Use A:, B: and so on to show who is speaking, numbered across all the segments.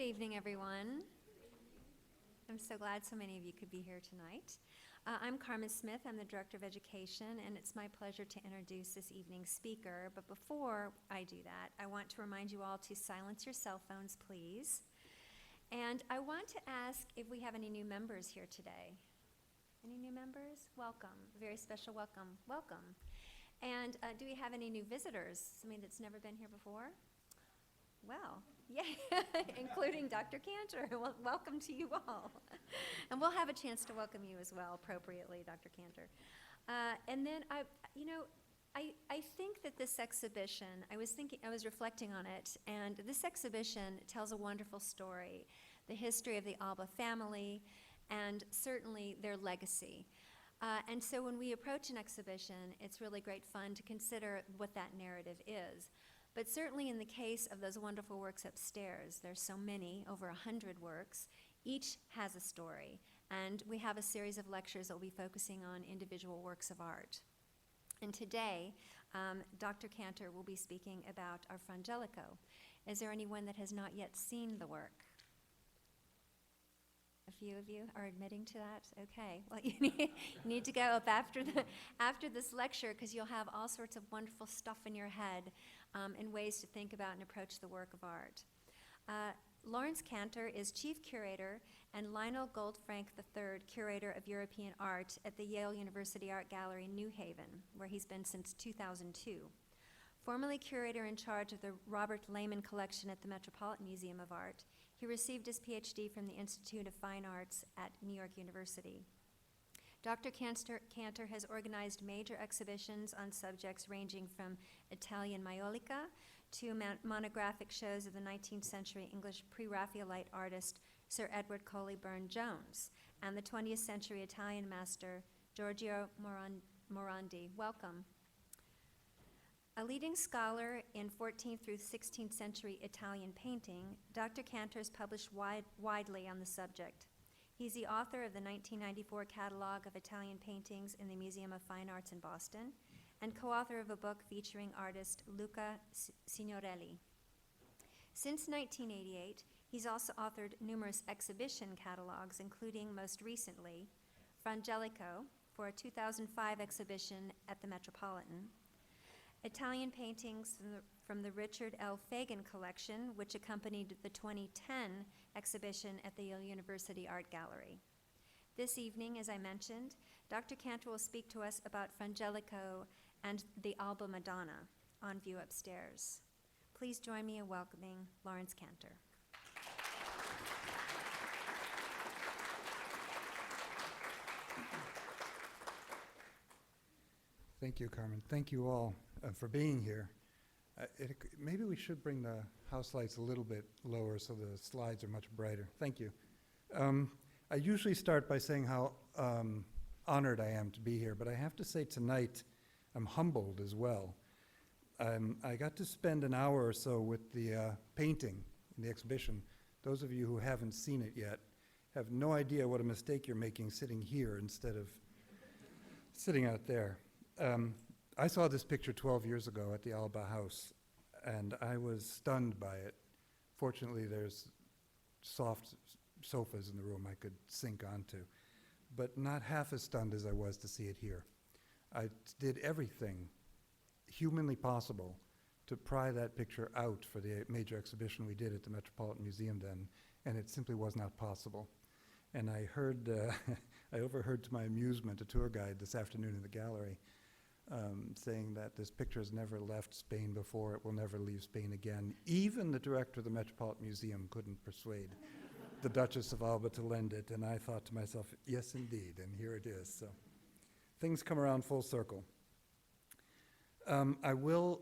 A: Good evening, everyone. I'm so glad so many of you could be here tonight. I'm Carmen Smith. I'm the Director of Education, and it's my pleasure to introduce this evening's speaker. But before I do that, I want to remind you all to silence your cell phones, please. And I want to ask if we have any new members here today. Any new members? Welcome. Very special welcome. Welcome. And do we have any new visitors? Somebody that's never been here before? Well, yeah, including Dr. Kanter. Well, welcome to you all. And we'll have a chance to welcome you as well, appropriately, Dr. Kanter. And then I think that this exhibition, I was reflecting on it, and this exhibition tells a wonderful story, the history of the Alba family, and certainly their legacy. And so when we approach an exhibition, it's really great fun to consider what that narrative is. But certainly in the case of those wonderful works upstairs, there's so many, over 100 works, each has a story. And we have a series of lectures that will be focusing on individual works of art. And today, Dr. Kanter will be speaking about our Angelico. Is there anyone that has not yet seen the work? A few of you are admitting to that? Okay. Well, you need to go up after this lecture, because you'll have all sorts of wonderful stuff in your head and ways to think about and approach the work of art. Laurence Kanter is Chief Curator and Lionel Goldfrank III Curator of European Art at the Yale University Art Gallery in New Haven, where he's been since 2002. Formerly curator in charge of the Robert Lehman Collection at the Metropolitan Museum of Art, he received his PhD from the Institute of Fine Arts at New York University. Dr. Kanter has organized major exhibitions on subjects ranging from Italian Maiolica to monographic shows of the 19th century English pre-Raphaelite artist Sir Edward Coley Burne-Jones and the 20th century Italian master Giorgio Morandi. Welcome. A leading scholar in 14th through 16th century Italian painting, Dr. Kanter has published widely on the subject. He's the author of the 1994 Catalog of Italian Paintings in the Museum of Fine Arts in Boston and co-author of a book featuring artist Luca Signorelli. Since 1988, he's also authored numerous exhibition catalogs, including most recently Angelico for a 2005 exhibition at the Metropolitan, Italian paintings from the Richard L. Fagan collection, which accompanied the 2010 exhibition at the Yale University Art Gallery. This evening, as I mentioned, Dr. Kanter will speak to us about Angelico and the Alba Madonna on view upstairs. Please join me in welcoming Laurence Kanter.
B: Thank you, Carmen. Thank you all for being here. Maybe we should bring the house lights a little bit lower so the slides are much brighter. Thank you. I usually start by saying how honored I am to be here, but I have to say tonight I'm humbled as well. I got to spend an hour or so with the painting in the exhibition. Those of you who haven't seen it yet have no idea what a mistake you're making sitting here instead of sitting out there. I saw this picture 12 years ago at the Alba House, and I was stunned by it. Fortunately, there's soft sofas in the room I could sink onto, but not half as stunned as I was to see it here. I did everything humanly possible to pry that picture out for the major exhibition we did at the Metropolitan Museum then, and it simply was not possible. And I heard, I overheard to my amusement a tour guide this afternoon in the gallery saying that this picture has never left Spain before, it will never leave Spain again. Even the director of the Metropolitan Museum couldn't persuade the Duchess of Alba to lend it, and I thought to myself, yes indeed, and here it is. So things come around full circle. I will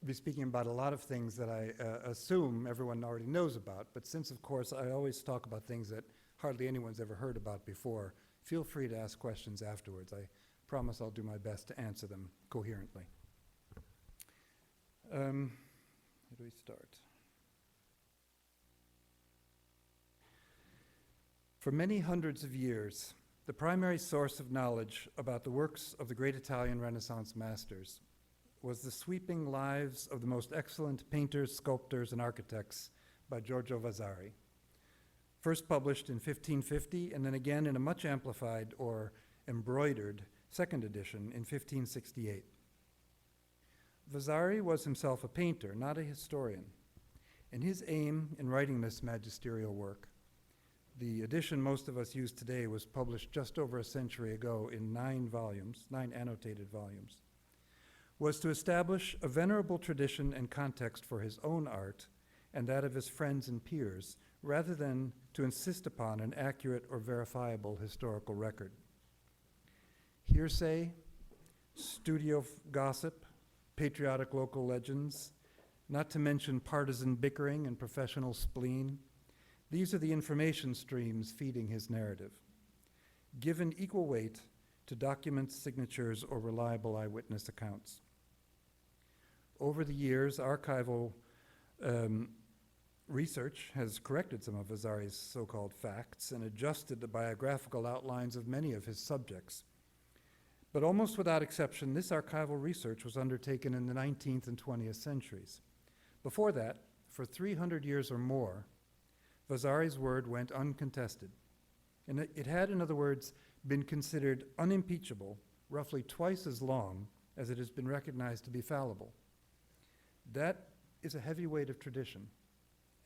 B: be speaking about a lot of things that I assume everyone already knows about, but since of course I always talk about things that hardly anyone's ever heard about before, feel free to ask questions afterwards. I promise I'll do my best to answer them coherently. How do we start? For many hundreds of years, the primary source of knowledge about the works of the great Italian Renaissance masters was the sweeping lives of the most excellent painters, sculptors, and architects by Giorgio Vasari, first published in 1550 and then again in a much amplified or embroidered second edition in 1568. Vasari was himself a painter, not a historian, and his aim in writing this magisterial work, the edition most of us use today, was published just over a century ago in 9 volumes, 9 annotated volumes, was to establish a venerable tradition and context for his own art and that of his friends and peers, rather than to insist upon an accurate or verifiable historical record. Hearsay, studio gossip, patriotic local legends, not to mention partisan bickering and professional spleen, these are the information streams feeding his narrative, given equal weight to documents, signatures, or reliable eyewitness accounts. Over the years, archival research has corrected some of Vasari's so-called facts and adjusted the biographical outlines of many of his subjects. But almost without exception, this archival research was undertaken in the 19th and 20th centuries. Before that, for 300 years or more, Vasari's word went uncontested. And it had, in other words, been considered unimpeachable roughly twice as long as it has been recognized to be fallible. That is a heavy weight of tradition,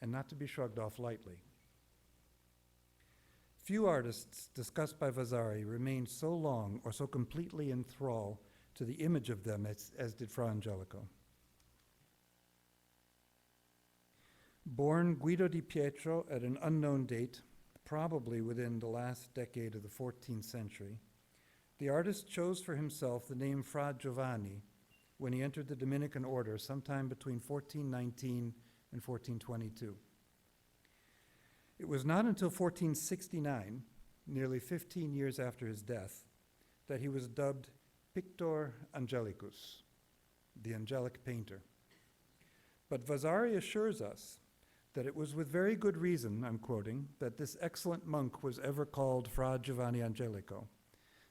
B: and not to be shrugged off lightly. Few artists discussed by Vasari remained so long or so completely in thrall to the image of them as did Fra Angelico. Born Guido di Pietro at an unknown date, probably within the last decade of the 14th century, the artist chose for himself the name Fra Giovanni when he entered the Dominican order sometime between 1419 and 1422. It was not until 1469, nearly 15 years after his death, that he was dubbed Pictor Angelicus, the angelic painter. But Vasari assures us that it was with very good reason, I'm quoting, that this excellent monk was ever called Fra Giovanni Angelico,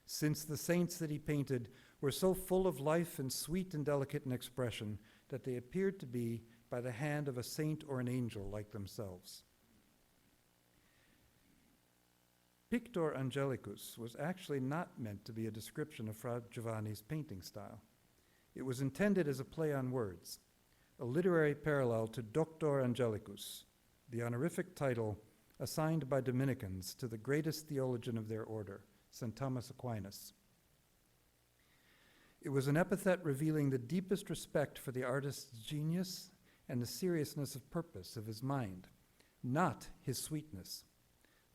B: since the saints that he painted were so full of life and sweet and delicate in expression that they appeared to be by the hand of a saint or an angel like themselves. Pictor Angelicus was actually not meant to be a description of Fra Giovanni's painting style. It was intended as a play on words, a literary parallel to Doctor Angelicus, the honorific title assigned by Dominicans to the greatest theologian of their order, St. Thomas Aquinas. It was an epithet revealing the deepest respect for the artist's genius and the seriousness of purpose of his mind, not his sweetness,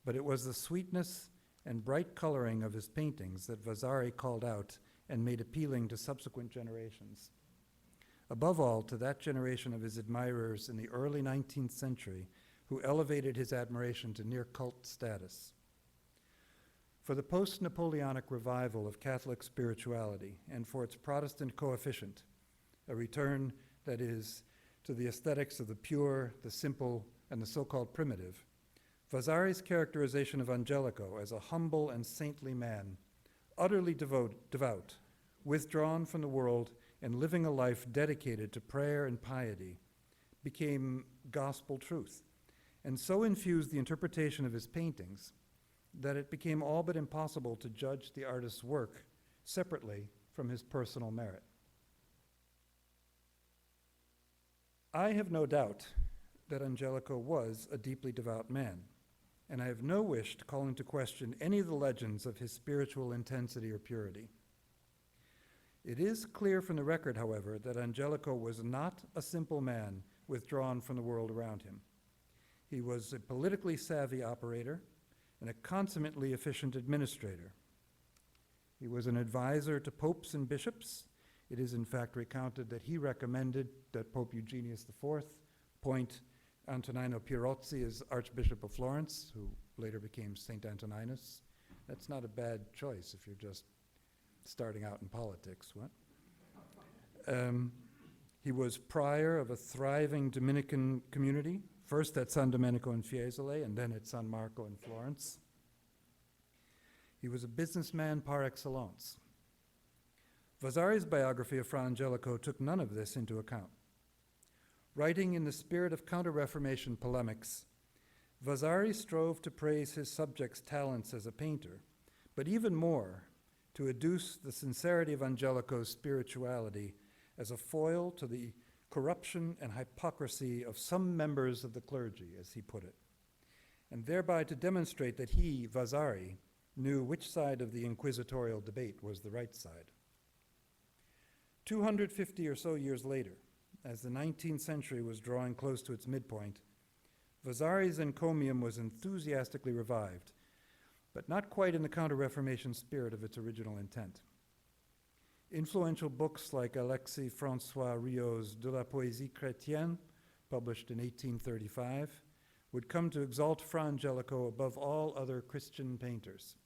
B: but it was the sweetness and bright coloring of his paintings that Vasari called out and made appealing to subsequent generations. Above all, to that generation of his admirers in the early 19th century who elevated his admiration to near cult status. For the post-Napoleonic revival of Catholic spirituality and for its Protestant coefficient, a return, that is, to the aesthetics of the pure, the simple, and the so-called primitive, Vasari's characterization of Angelico as a humble and saintly man, utterly devout, withdrawn from the world, and living a life dedicated to prayer and piety, became gospel truth, and so infused the interpretation of his paintings that it became all but impossible to judge the artist's work separately from his personal merit. I have no doubt that Angelico was a deeply devout man, and I have no wish to call into question any of the legends of his spiritual intensity or purity. It is clear from the record, however, that Angelico was not a simple man withdrawn from the world around him. He was a politically savvy operator and a consummately efficient administrator. He was an advisor to popes and bishops. It is in fact recounted that he recommended that Pope Eugenius IV appoint Antonino Pierozzi as Archbishop of Florence, who later became St. Antoninus. That's not a bad choice if you're just starting out in politics, what? He was prior of a thriving Dominican community, first at San Domenico in Fiesole and then at San Marco in Florence. He was a businessman par excellence. Vasari's biography of Fra Angelico took none of this into account. Writing in the spirit of Counter-Reformation polemics, Vasari strove to praise his subject's talents as a painter, but even more, to adduce the sincerity of Angelico's spirituality as a foil to the corruption and hypocrisy of some members of the clergy, as he put it, and thereby to demonstrate that he, Vasari, knew which side of the inquisitorial debate was the right side. 250 or so years later, as the 19th century was drawing close to its midpoint, Vasari's encomium was enthusiastically revived, but not quite in the Counter-Reformation spirit of its original intent. Influential books like Alexis François Riot's De la Poésie chrétienne, published in 1835, would come to exalt Fra Angelico above all other Christian painters,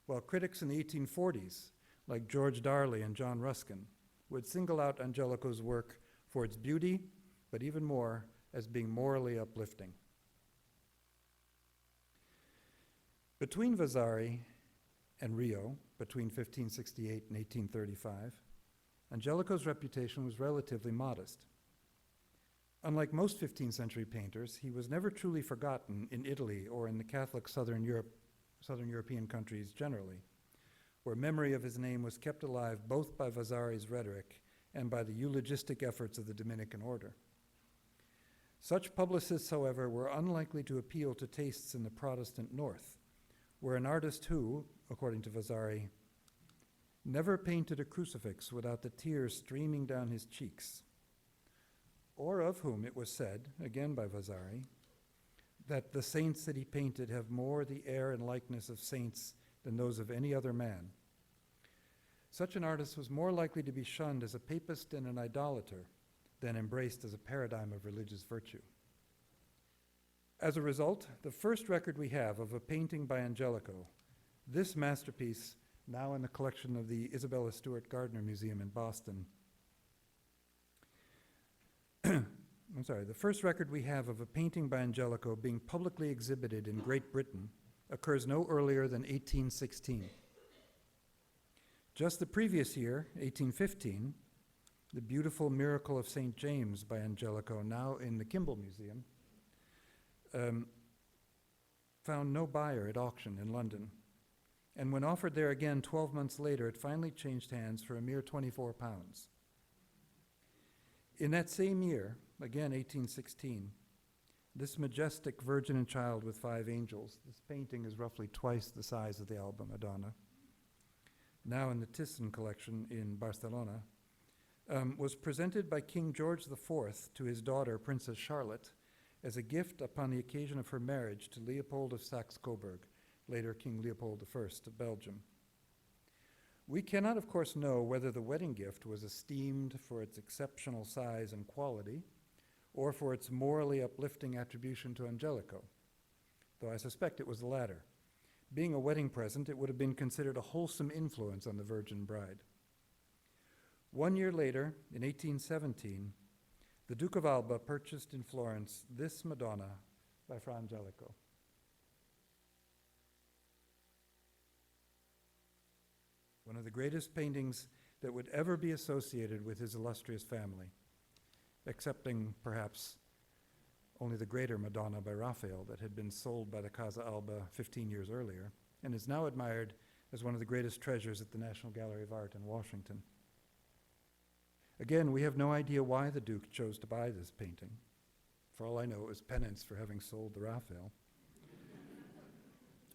B: while critics in the 1840s, like George Darley and John Ruskin, would single out Angelico's work for its beauty, but even more, as being morally uplifting. Between Vasari and Rio, between 1568 and 1835, Angelico's reputation was relatively modest. Unlike most 15th century painters, he was never truly forgotten in Italy or in the Catholic Southern European countries generally, where memory of his name was kept alive both by Vasari's rhetoric and by the eulogistic efforts of the Dominican order. Such publicists, however, were unlikely to appeal to tastes in the Protestant North, where an artist who, according to Vasari, never painted a crucifix without the tears streaming down his cheeks, or of whom it was said, again by Vasari, that the saints that he painted have more the air and likeness of saints than those of any other man. Such an artist was more likely to be shunned as a papist and an idolater than embraced as a paradigm of religious virtue. As a result, the first record we have of a painting by Angelico, this masterpiece, now in the collection of the Isabella Stewart Gardner Museum in Boston, the first record we have of a painting by Angelico being publicly exhibited in Great Britain occurs no earlier than 1816. Just the previous year, 1815, the beautiful Miracle of St. James by Angelico, now in the Kimball Museum, found no buyer at auction in London. And when offered there again 12 months later, it finally changed hands for a mere £24. In that same year, again 1816, this majestic Virgin and Child with 5 angels, this painting is roughly twice the size of the Alba Madonna, now in the Thyssen collection in Barcelona, was presented by King George IV to his daughter, Princess Charlotte, as a gift upon the occasion of her marriage to Leopold of Saxe-Coburg, later King Leopold I of Belgium. We cannot, of course, know whether the wedding gift was esteemed for its exceptional size and quality, or for its morally uplifting attribution to Angelico, though I suspect it was the latter. Being a wedding present, it would have been considered a wholesome influence on the virgin bride. 1 year later, in 1817, the Duke of Alba purchased in Florence this Madonna by Fra Angelico. One of the greatest paintings that would ever be associated with his illustrious family, excepting perhaps only the greater Madonna by Raphael that had been sold by the Casa Alba 15 years earlier, and is now admired as one of the greatest treasures at the National Gallery of Art in Washington. Again, we have no idea why the Duke chose to buy this painting. For all I know, it was penance for having sold the Raphael.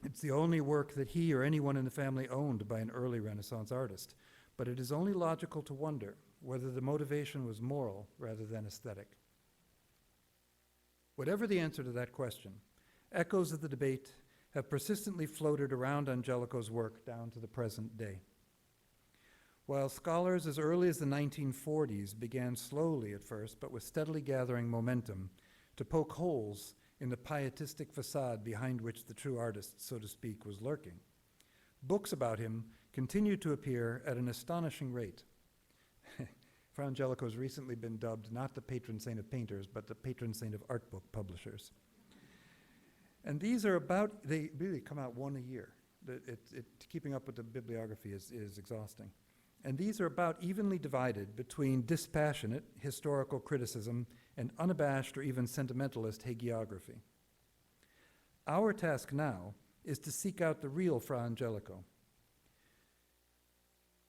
B: It's the only work that he or anyone in the family owned by an early Renaissance artist, but it is only logical to wonder whether the motivation was moral rather than aesthetic. Whatever the answer to that question, echoes of the debate have persistently floated around Angelico's work down to the present day. While scholars as early as the 1940s began slowly at first, but with steadily gathering momentum, to poke holes in the pietistic facade behind which the true artist, so to speak, was lurking, books about him continued to appear at an astonishing rate. Fra Angelico has recently been dubbed not the patron saint of painters, but the patron saint of art book publishers. And these are they really come out one a year. Keeping up with the bibliography is exhausting. and these are about evenly divided between dispassionate historical criticism and unabashed or even sentimentalist hagiography. Our task now is to seek out the real Fra Angelico,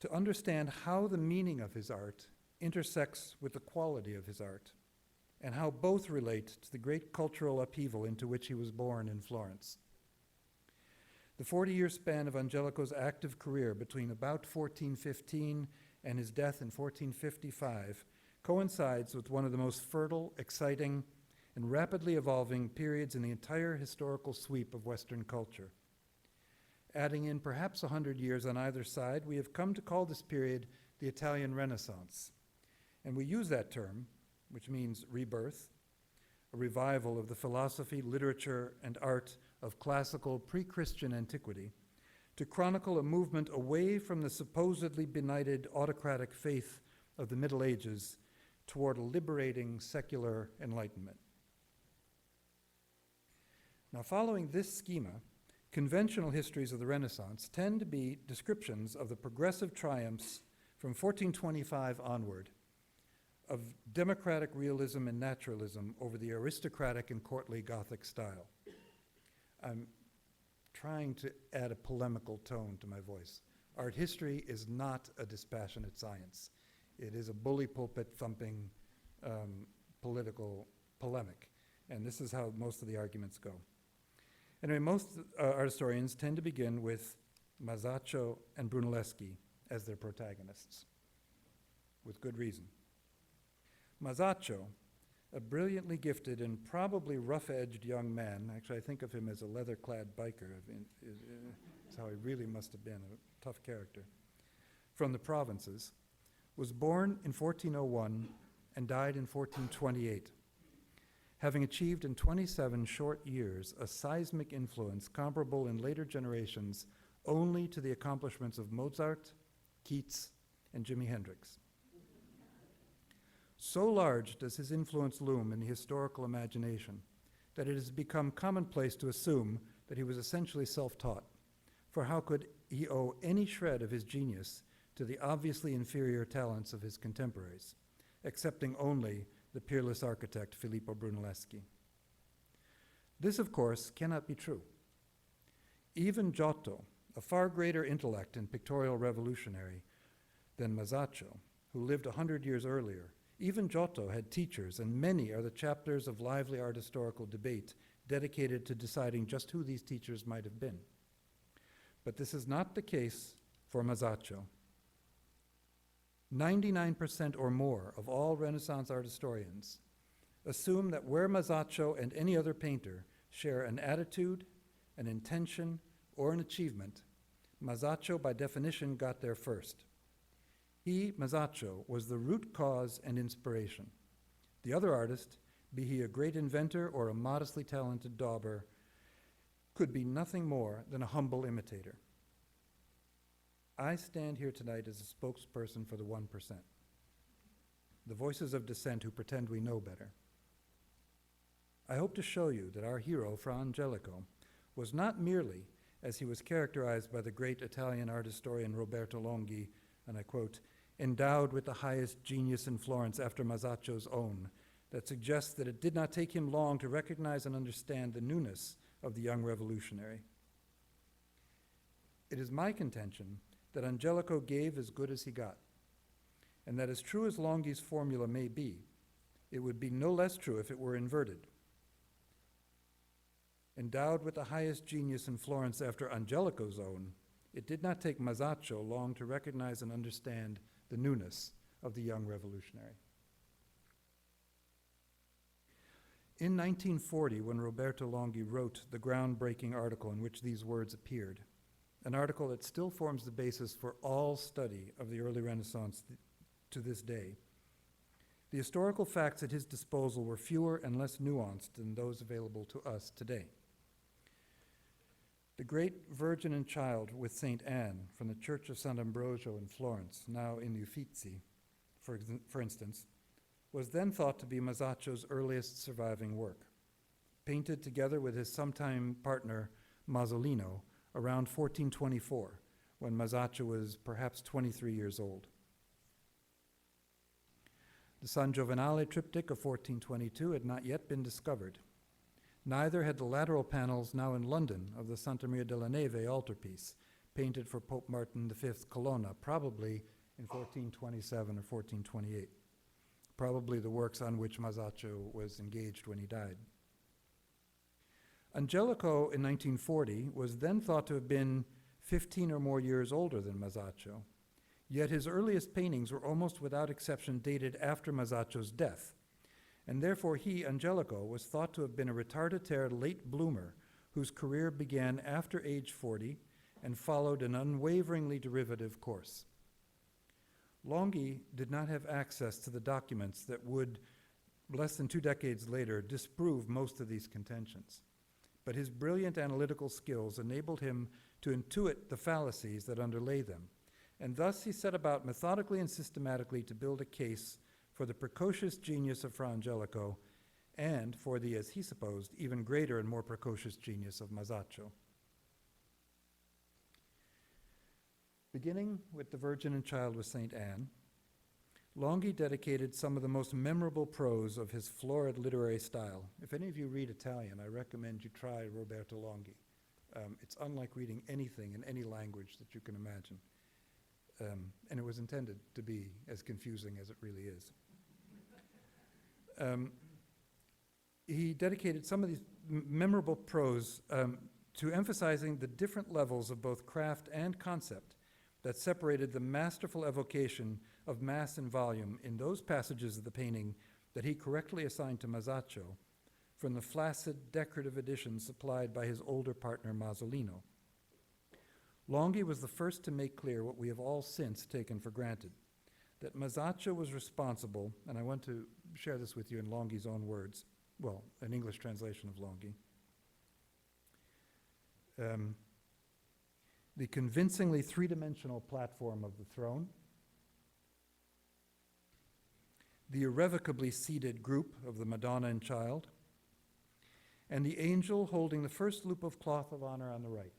B: to understand how the meaning of his art intersects with the quality of his art, and how both relate to the great cultural upheaval into which he was born in Florence. The 40-year span of Angelico's active career between about 1415 and his death in 1455 coincides with one of the most fertile, exciting, and rapidly evolving periods in the entire historical sweep of Western culture. Adding in perhaps 100 years on either side, we have come to call this period the Italian Renaissance. And we use that term, which means rebirth, a revival of the philosophy, literature, and art of classical pre-Christian antiquity, to chronicle a movement away from the supposedly benighted autocratic faith of the Middle Ages toward a liberating secular enlightenment. Now, following this schema, conventional histories of the Renaissance tend to be descriptions of the progressive triumphs from 1425 onward of democratic realism and naturalism over the aristocratic and courtly Gothic style. I'm trying to add a polemical tone to my voice. Art history is not a dispassionate science. It is a bully pulpit thumping political polemic. And this is how most of the arguments go. Anyway, most art historians tend to begin with Masaccio and Brunelleschi as their protagonists, with good reason. Masaccio, a brilliantly gifted and probably rough-edged young man, actually I think of him as a leather-clad biker, that's how he really must have been, a tough character, from the provinces, was born in 1401 and died in 1428, having achieved in 27 short years a seismic influence comparable in later generations only to the accomplishments of Mozart, Keats, and Jimi Hendrix. So large does his influence loom in the historical imagination that it has become commonplace to assume that he was essentially self-taught, for how could he owe any shred of his genius to the obviously inferior talents of his contemporaries, excepting only the peerless architect Filippo Brunelleschi? This, of course, cannot be true. Even Giotto, a far greater intellect and pictorial revolutionary than Masaccio, who lived 100 years earlier, even Giotto had teachers, and many are the chapters of lively art historical debate dedicated to deciding just who these teachers might have been. But this is not the case for Masaccio. 99% or more of all Renaissance art historians assume that where Masaccio and any other painter share an attitude, an intention, or an achievement, Masaccio by definition got there first. He, Masaccio, was the root cause and inspiration. The other artist, be he a great inventor or a modestly talented dauber, could be nothing more than a humble imitator. I stand here tonight as a spokesperson for the 1%, the voices of dissent who pretend we know better. I hope to show you that our hero, Fra Angelico, was not merely, as he was characterized by the great Italian art historian Roberto Longhi, and I quote, endowed with the highest genius in Florence after Masaccio's own, that suggests that it did not take him long to recognize and understand the newness of the young revolutionary. It is my contention that Angelico gave as good as he got, and that as true as Longhi's formula may be, it would be no less true if it were inverted. Endowed with the highest genius in Florence after Angelico's own, it did not take Masaccio long to recognize and understand the newness of the young revolutionary. In 1940, when Roberto Longhi wrote the groundbreaking article in which these words appeared, an article that still forms the basis for all study of the early Renaissance to this day, the historical facts at his disposal were fewer and less nuanced than those available to us today. The great Virgin and Child with St. Anne from the Church of Sant'Ambrogio in Florence, now in the Uffizi, for instance, was then thought to be Masaccio's earliest surviving work, painted together with his sometime partner Masolino around 1424, when Masaccio was perhaps 23 years old. The San Giovanale triptych of 1422 had not yet been discovered. Neither had the lateral panels now in London of the Santa Maria della Neve altarpiece, painted for Pope Martin V's Colonna, probably in 1427 or 1428, probably the works on which Masaccio was engaged when he died. Angelico in 1940 was then thought to have been 15 or more years older than Masaccio, yet his earliest paintings were almost without exception dated after Masaccio's death, and therefore he, Angelico, was thought to have been a retardataire late bloomer whose career began after age 40 and followed an unwaveringly derivative course. Longhi did not have access to the documents that would, less than 2 decades later, disprove most of these contentions. But his brilliant analytical skills enabled him to intuit the fallacies that underlay them, and thus he set about methodically and systematically to build a case for the precocious genius of Fra Angelico and for the, as he supposed, even greater and more precocious genius of Masaccio. Beginning with the Virgin and Child with St. Anne, Longhi dedicated some of the most memorable prose of his florid literary style. If any of you read Italian, I recommend you try Roberto Longhi. It's unlike reading anything in any language that you can imagine. And it was intended to be as confusing as it really is. He dedicated some of these memorable prose to emphasizing the different levels of both craft and concept that separated the masterful evocation of mass and volume in those passages of the painting that he correctly assigned to Masaccio from the flaccid, decorative editions supplied by his older partner Masolino. Longhi was the first to make clear what we have all since taken for granted, that Masaccio was responsible, and I want to share this with you in Longhi's own words, well, an English translation of Longhi. The convincingly three-dimensional platform of the throne, the irrevocably seated group of the Madonna and Child, and the angel holding the first loop of cloth of honor on the right.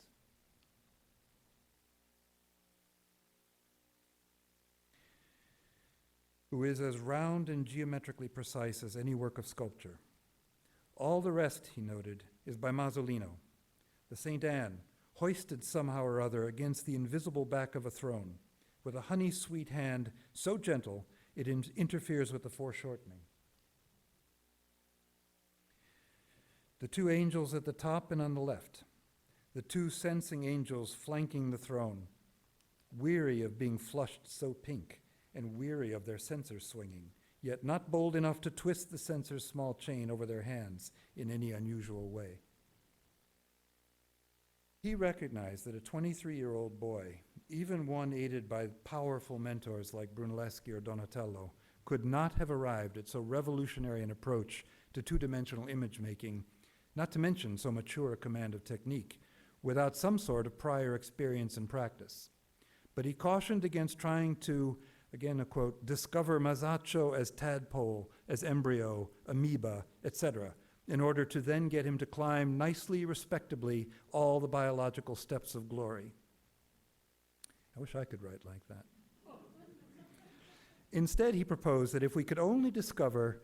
B: Who is as round and geometrically precise as any work of sculpture. All the rest, he noted, is by Masolino. The St. Anne, hoisted somehow or other against the invisible back of a throne, with a honey-sweet hand so gentle it interferes with the foreshortening. The two angels at the top and on the left, the two sensing angels flanking the throne, weary of being flushed so pink and weary of their censers swinging, yet not bold enough to twist the censer's small chain over their hands in any unusual way. He recognized that a 23-year-old boy, even one aided by powerful mentors like Brunelleschi or Donatello, could not have arrived at so revolutionary an approach to two-dimensional image making, not to mention so mature a command of technique, without some sort of prior experience and practice. But he cautioned against trying to, again a quote, discover Masaccio as tadpole, as embryo, amoeba, etc., in order to then get him to climb nicely, respectably, all the biological steps of glory. I wish I could write like that. Instead, he proposed that if we could only discover,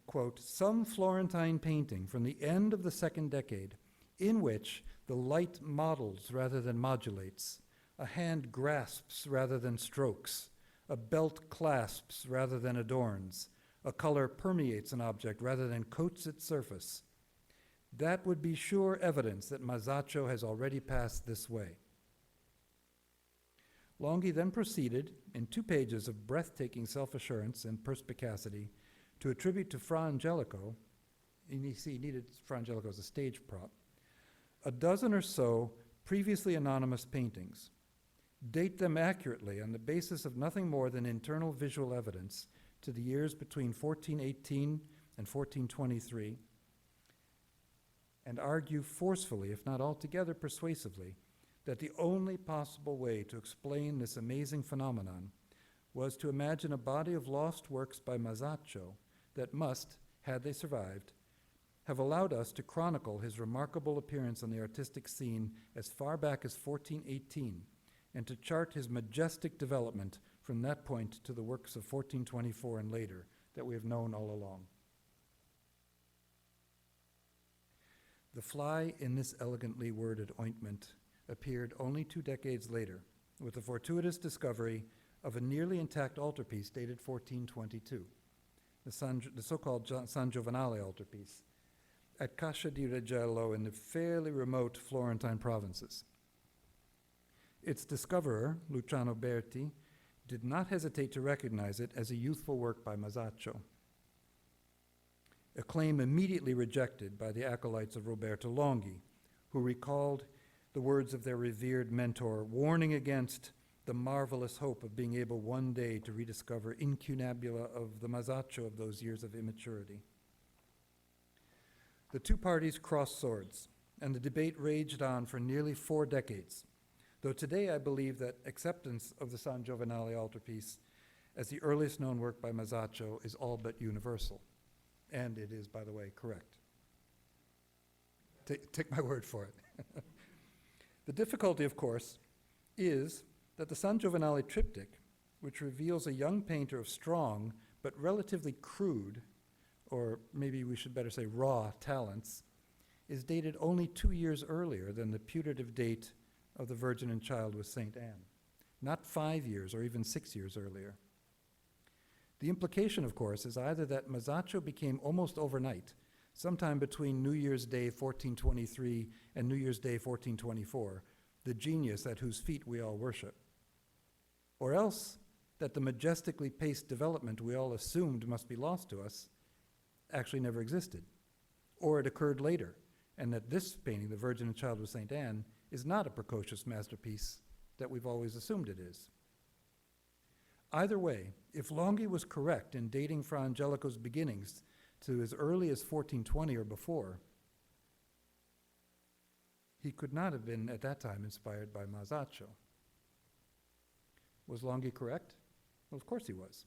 B: quote, some Florentine painting from the end of the second decade in which the light models rather than modulates, a hand grasps rather than strokes, a belt clasps rather than adorns, a color permeates an object rather than coats its surface, that would be sure evidence that Masaccio has already passed this way. Longhi then proceeded, in 2 pages of breathtaking self-assurance and perspicacity, to attribute to Fra Angelico, he needed Fra Angelico as a stage prop, a dozen or so previously anonymous paintings, date them accurately on the basis of nothing more than internal visual evidence to the years between 1418 and 1423, and argue forcefully, if not altogether persuasively, that the only possible way to explain this amazing phenomenon was to imagine a body of lost works by Masaccio that must, had they survived, have allowed us to chronicle his remarkable appearance on the artistic scene as far back as 1418, and to chart his majestic development from that point to the works of 1424 and later that we have known all along. The fly in this elegantly worded ointment appeared only 2 decades later with the fortuitous discovery of a nearly intact altarpiece dated 1422, the so-called San Giovanale altarpiece, at Cascia di Regello in the fairly remote Florentine provinces. Its discoverer, Luciano Berti, did not hesitate to recognize it as a youthful work by Masaccio, a claim immediately rejected by the acolytes of Roberto Longhi, who recalled the words of their revered mentor, warning against the marvelous hope of being able one day to rediscover incunabula of the Masaccio of those years of immaturity. The two parties crossed swords, and the debate raged on for nearly 4 decades, though today I believe that acceptance of the San Giovanale altarpiece as the earliest known work by Masaccio is all but universal. And it is, by the way, correct. Take my word for it. The difficulty, of course, is that the San Giovanale triptych, which reveals a young painter of strong but relatively crude, or maybe we should better say raw, talents, is dated only 2 years earlier than the putative date of the Virgin and Child with St. Anne, not 5 years or even 6 years earlier. The implication, of course, is either that Masaccio became almost overnight, sometime between New Year's Day 1423 and New Year's Day 1424, the genius at whose feet we all worship, or else that the majestically paced development we all assumed must be lost to us actually never existed, or it occurred later, and that this painting, The Virgin and Child with St. Anne, is not a precocious masterpiece that we've always assumed it is. Either way, if Longhi was correct in dating Fra Angelico's beginnings to as early as 1420 or before, he could not have been at that time inspired by Masaccio. Was Longhi correct? Well, of course he was.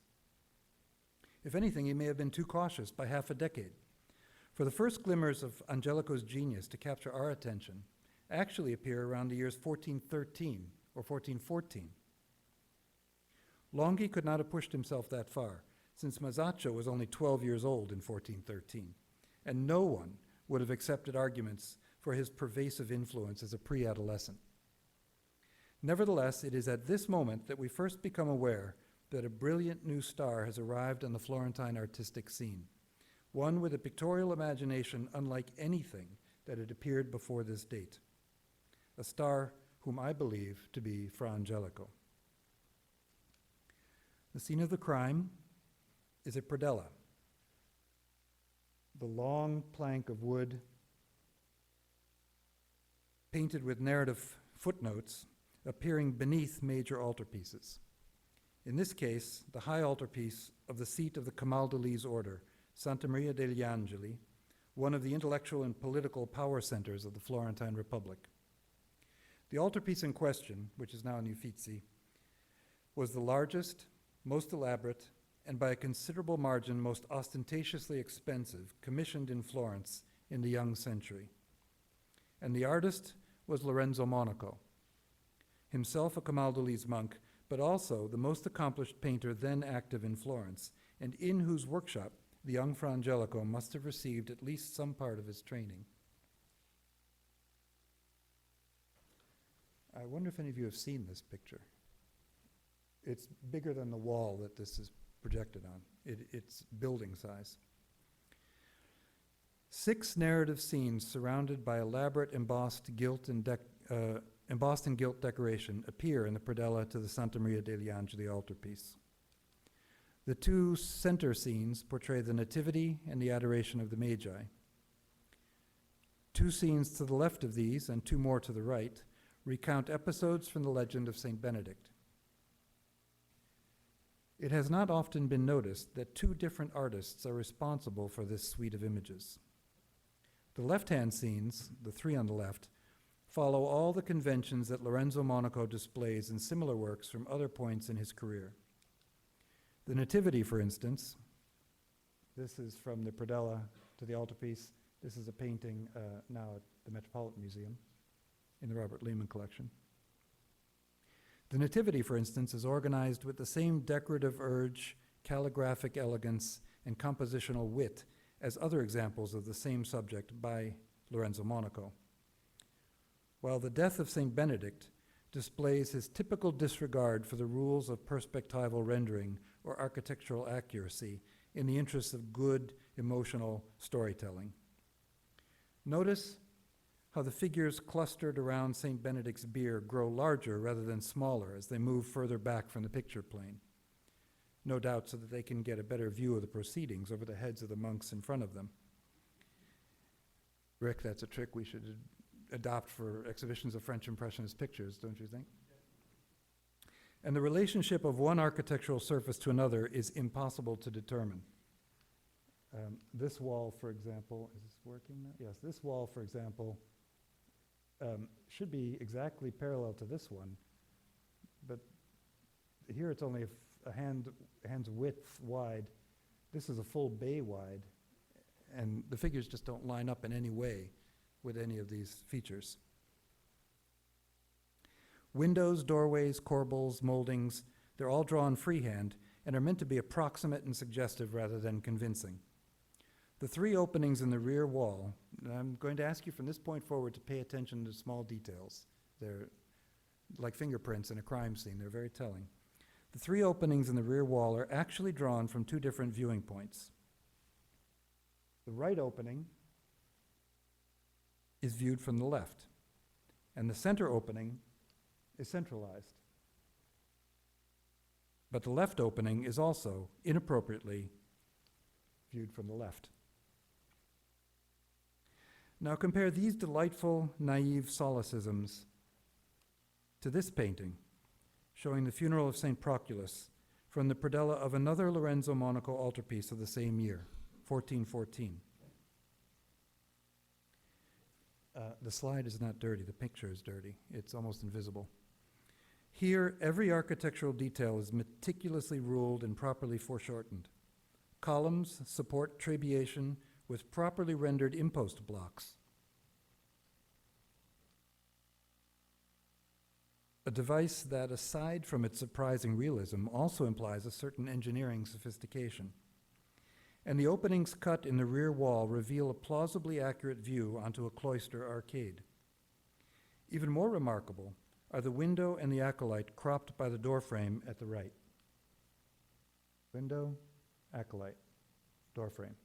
B: If anything, he may have been too cautious by half a decade, for the first glimmers of Angelico's genius to capture our attention actually appear around the years 1413 or 1414. Longhi could not have pushed himself that far, since Masaccio was only 12 years old in 1413, and no one would have accepted arguments for his pervasive influence as a pre-adolescent. Nevertheless, it is at this moment that we first become aware that a brilliant new star has arrived on the Florentine artistic scene, one with a pictorial imagination unlike anything that had appeared before this date, a star whom I believe to be Fra Angelico. The scene of the crime is a predella, the long plank of wood painted with narrative footnotes appearing beneath major altarpieces. In this case, the high altarpiece of the seat of the Camaldolese order, Santa Maria degli Angeli, one of the intellectual and political power centers of the Florentine Republic. The altarpiece in question, which is now in Uffizi, was the largest, most elaborate, and by a considerable margin most ostentatiously expensive commissioned in Florence in the young century. And the artist was Lorenzo Monaco, himself a Camaldolese monk, but also the most accomplished painter then active in Florence, and in whose workshop the young Fra Angelico must have received at least some part of his training. I wonder if any of you have seen this picture. It's bigger than the wall that this is projected on. It's building size. 6 narrative scenes surrounded by elaborate embossed gilt and gilt decoration appear in the predella to the Santa Maria degli Angeli altarpiece. The 2 center scenes portray the Nativity and the Adoration of the Magi. 2 scenes to the left of these, and 2 more to the right, recount episodes from the legend of St. Benedict. It has not often been noticed that 2 different artists are responsible for this suite of images. The left-hand scenes, the 3 on the left, follow all the conventions that Lorenzo Monaco displays in similar works from other points in his career. The Nativity, for instance, this is from the predella to the altarpiece. This is a painting now at the Metropolitan Museum in the Robert Lehman collection. The Nativity, for instance, is organized with the same decorative urge, calligraphic elegance, and compositional wit as other examples of the same subject by Lorenzo Monaco. While the death of Saint Benedict displays his typical disregard for the rules of perspectival rendering or architectural accuracy in the interests of good emotional storytelling. Notice how the figures clustered around Saint Benedict's bier grow larger rather than smaller as they move further back from the picture plane. No doubt so that they can get a better view of the proceedings over the heads of the monks in front of them. Rick, that's a trick we should adopt for exhibitions of French Impressionist pictures, don't you think? And the relationship of one architectural surface to another is impossible to determine. This wall, for example, is this working now? Yes, this wall, for example, should be exactly parallel to this one, but here it's only a hand's width wide. This is a full bay wide, and the figures just don't line up in any way with any of these features. Windows, doorways, corbels, moldings, they're all drawn freehand and are meant to be approximate and suggestive rather than convincing. The three openings in the rear wall, and I'm going to ask you from this point forward to pay attention to small details. They're like fingerprints in a crime scene. They're very telling. The three openings in the rear wall are actually drawn from two different viewing points. The right opening is viewed from the left, and the center opening is centralized. But the left opening is also inappropriately viewed from the left. Now compare these delightful, naive solecisms to this painting, showing the funeral of St. Proculus from the predella of another Lorenzo Monaco altarpiece of the same year, 1414. The slide is not dirty, the picture is dirty. It's almost invisible. Here, every architectural detail is meticulously ruled and properly foreshortened. Columns support trabeation with properly rendered impost blocks. A device that, aside from its surprising realism, also implies a certain engineering sophistication. And the openings cut in the rear wall reveal a plausibly accurate view onto a cloister arcade. Even more remarkable are the window and the acolyte cropped by the doorframe at the right. Window, acolyte, doorframe.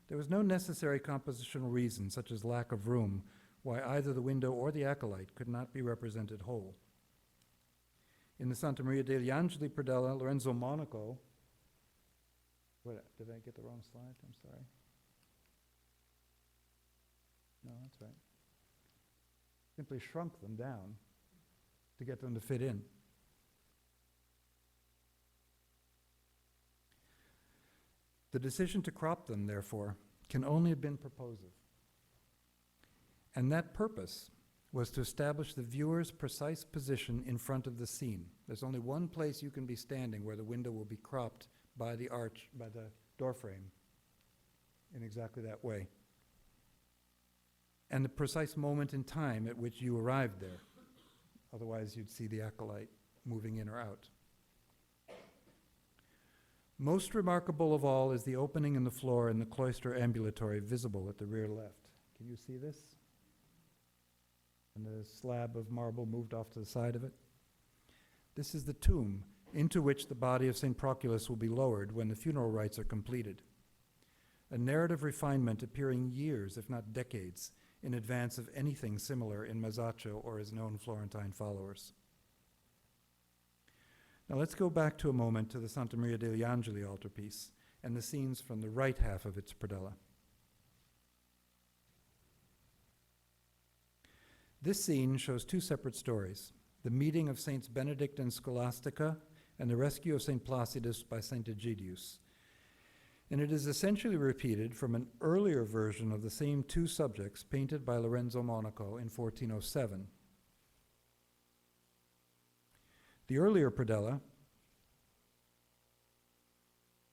B: There was no necessary compositional reason, such as lack of room, why either the window or the acolyte could not be represented whole. In the Santa Maria degli Angeli predella, Lorenzo Monaco, did I get the wrong slide? I'm sorry. No, that's right. Simply shrunk them down to get them to fit in. The decision to crop them, therefore, can only have been purposive. And that purpose was to establish the viewer's precise position in front of the scene. There's only one place you can be standing where the window will be cropped by the arch, by the doorframe, in exactly that way. And the precise moment in time at which you arrived there. Otherwise, you'd see the acolyte moving in or out. Most remarkable of all is the opening in the floor in the cloister ambulatory visible at the rear left. Can you see this? And the slab of marble moved off to the side of it. This is the tomb into which the body of St. Proculus will be lowered when the funeral rites are completed. A narrative refinement appearing years, if not decades, in advance of anything similar in Masaccio or his known Florentine followers. Now let's go back to a moment to the Santa Maria degli Angeli altarpiece and the scenes from the right half of its predella. This scene shows two separate stories, the meeting of Saints Benedict and Scholastica and the rescue of St. Placidus by St. Egidius. And it is essentially repeated from an earlier version of the same two subjects painted by Lorenzo Monaco in 1407. The earlier predella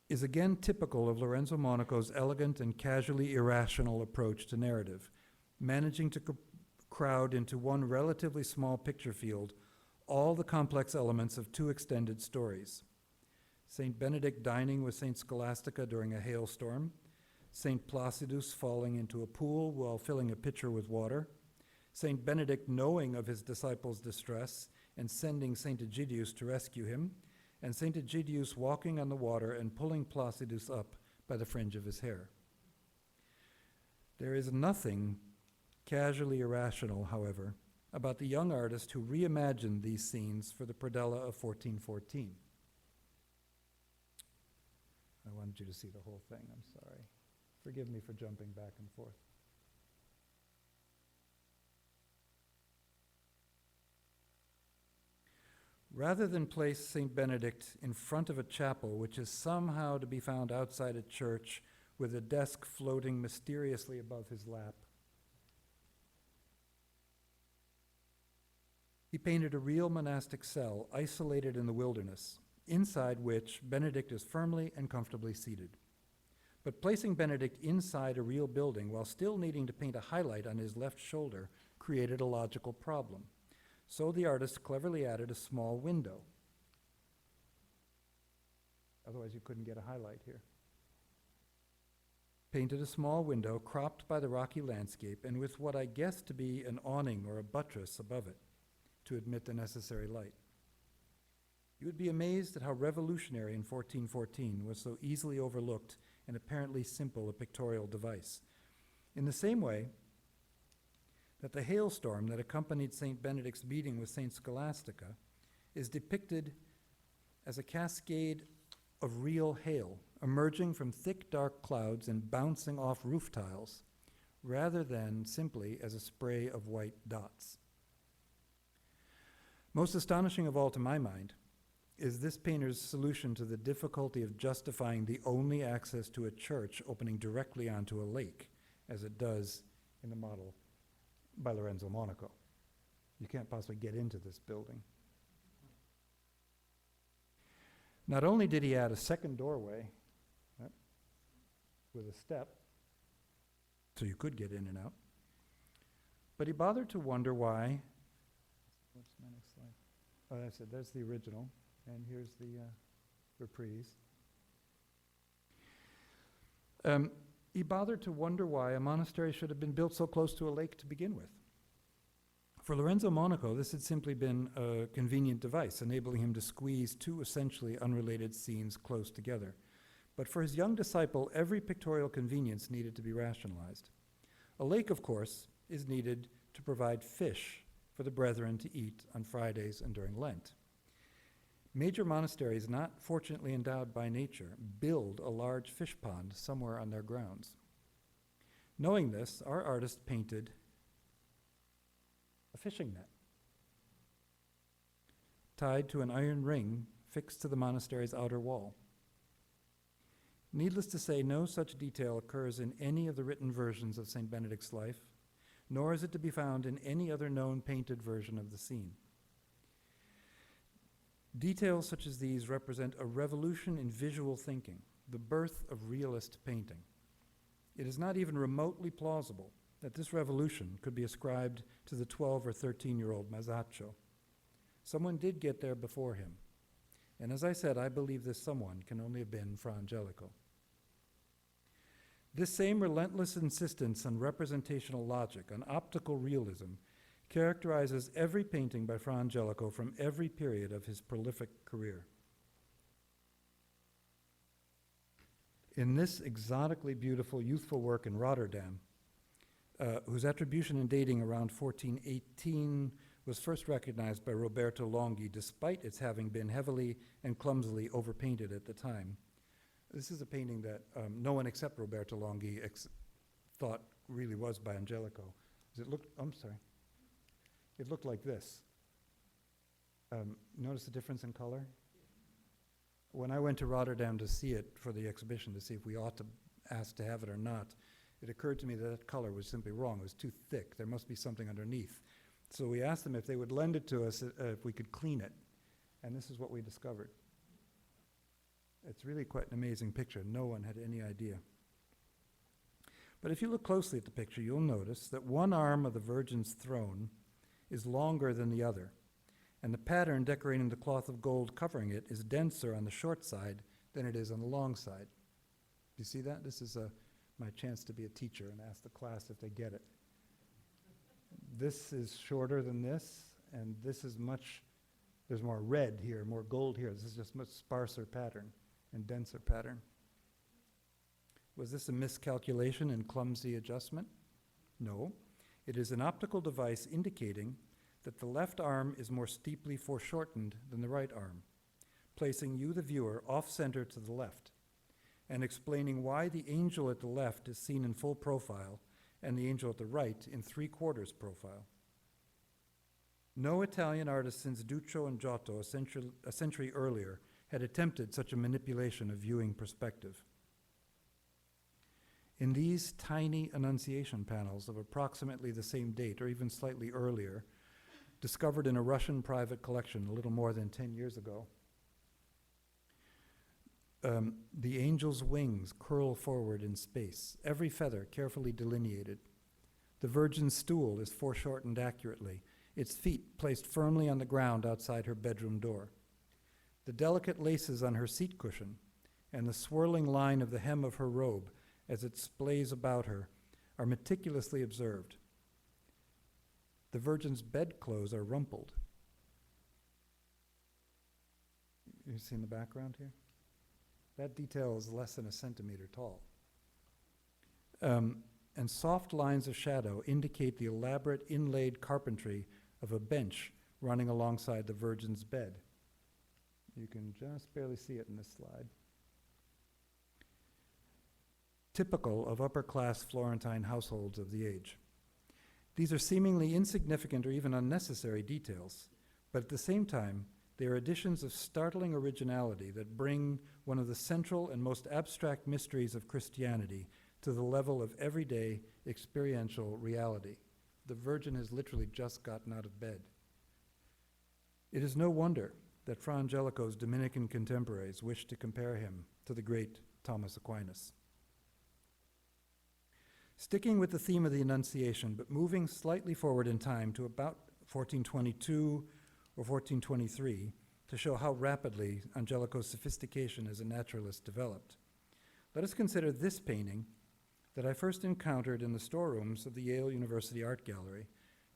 B: is again typical of Lorenzo Monaco's elegant and casually irrational approach to narrative, managing to crowd into one relatively small picture field all the complex elements of two extended stories. Saint Benedict dining with Saint Scholastica during a hailstorm, Saint Placidus falling into a pool while filling a pitcher with water, Saint Benedict knowing of his disciples' distress and sending Saint Egidius to rescue him, and Saint Egidius walking on the water and pulling Placidus up by the fringe of his hair. There is nothing casually irrational, however, about the young artist who reimagined these scenes for the predella of 1414. I wanted you to see the whole thing, I'm sorry. Forgive me for jumping back and forth. Rather than place St. Benedict in front of a chapel, which is somehow to be found outside a church with a desk floating mysteriously above his lap, he painted a real monastic cell isolated in the wilderness, inside which Benedict is firmly and comfortably seated. But placing Benedict inside a real building while still needing to paint a highlight on his left shoulder created a logical problem. So the artist cleverly added a small window. Otherwise you couldn't get a highlight here. Painted a small window cropped by the rocky landscape and with what I guess to be an awning or a buttress above it to admit the necessary light. You would be amazed at how revolutionary in 1414 was so easily overlooked and apparently simple a pictorial device. In the same way that the hailstorm that accompanied St. Benedict's meeting with St. Scholastica is depicted as a cascade of real hail emerging from thick dark clouds and bouncing off roof tiles, rather than simply as a spray of white dots. Most astonishing of all to my mind is this painter's solution to the difficulty of justifying the only access to a church opening directly onto a lake, as it does in the model by Lorenzo Monaco. You can't possibly get into this building. Not only did he add a second doorway with a step, so you could get in and out, but he bothered to wonder why. What's my next slide? Oh, that's it. There's the original, and here's the reprise. He bothered to wonder why a monastery should have been built so close to a lake to begin with. For Lorenzo Monaco, this had simply been a convenient device, enabling him to squeeze two essentially unrelated scenes close together. But for his young disciple, every pictorial convenience needed to be rationalized. A lake, of course, is needed to provide fish for the brethren to eat on Fridays and during Lent. Major monasteries, not fortunately endowed by nature, build a large fish pond somewhere on their grounds. Knowing this, our artist painted a fishing net tied to an iron ring fixed to the monastery's outer wall. Needless to say, no such detail occurs in any of the written versions of St. Benedict's life, nor is it to be found in any other known painted version of the scene. Details such as these represent a revolution in visual thinking, the birth of realist painting. It is not even remotely plausible that this revolution could be ascribed to the 12 or 13-year-old Masaccio. Someone did get there before him. And as I said, I believe this someone can only have been Fra Angelico. This same relentless insistence on representational logic, on optical realism, characterizes every painting by Fra Angelico from every period of his prolific career. In this exotically beautiful youthful work in Rotterdam, whose attribution and dating around 1418 was first recognized by Roberto Longhi, despite its having been heavily and clumsily overpainted at the time. This is a painting that no one except Roberto Longhi thought really was by Angelico. It looked like this. Notice the difference in color? When I went to Rotterdam to see it for the exhibition, to see if we ought to ask to have it or not, it occurred to me that that color was simply wrong. It was too thick. There must be something underneath. So we asked them if they would lend it to us, if we could clean it. And this is what we discovered. It's really quite an amazing picture. No one had any idea. But if you look closely at the picture, you'll notice that one arm of the Virgin's throne is longer than the other, and the pattern decorating the cloth of gold covering it is denser on the short side than it is on the long side. Do you see that? This is my chance to be a teacher and ask the class if they get it. This is shorter than this, and this is there's more red here, more gold here. This is just much sparser pattern and denser pattern. Was this a miscalculation and clumsy adjustment? No. It is an optical device indicating that the left arm is more steeply foreshortened than the right arm, placing you, the viewer, off-center to the left, and explaining why the angel at the left is seen in full profile and the angel at the right in 3/4 profile. No Italian artist since Duccio and Giotto a century earlier had attempted such a manipulation of viewing perspective. In these tiny Annunciation panels of approximately the same date, or even slightly earlier, discovered in a Russian private collection a little more than 10 years ago, the angel's wings curl forward in space, every feather carefully delineated. The Virgin's stool is foreshortened accurately, its feet placed firmly on the ground outside her bedroom door. The delicate laces on her seat cushion and the swirling line of the hem of her robe as it splays about her are meticulously observed. The Virgin's bedclothes are rumpled. You see in the background here? That detail is less than a centimeter tall. And soft lines of shadow indicate the elaborate inlaid carpentry of a bench running alongside the Virgin's bed. You can just barely see it in this slide. Typical of upper-class Florentine households of the age. These are seemingly insignificant or even unnecessary details, but at the same time, they are additions of startling originality that bring one of the central and most abstract mysteries of Christianity to the level of everyday experiential reality. The Virgin has literally just gotten out of bed. It is no wonder that Fra Angelico's Dominican contemporaries wished to compare him to the great Thomas Aquinas. Sticking with the theme of the Annunciation, but moving slightly forward in time to about 1422 or 1423 to show how rapidly Angelico's sophistication as a naturalist developed, let us consider this painting that I first encountered in the storerooms of the Yale University Art Gallery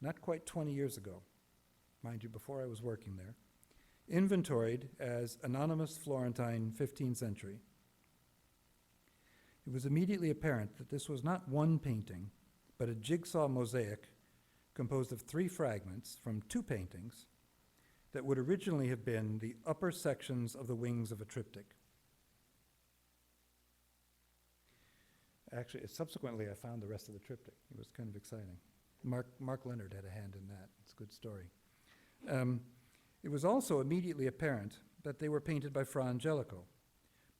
B: not quite 20 years ago, mind you, before I was working there, inventoried as anonymous Florentine 15th century. It was immediately apparent that this was not one painting, but a jigsaw mosaic composed of 3 fragments from 2 paintings that would originally have been the upper sections of the wings of a triptych. Actually, subsequently, I found the rest of the triptych. It was kind of exciting. Mark Leonard had a hand in that. It's a good story. It was also immediately apparent that they were painted by Fra Angelico,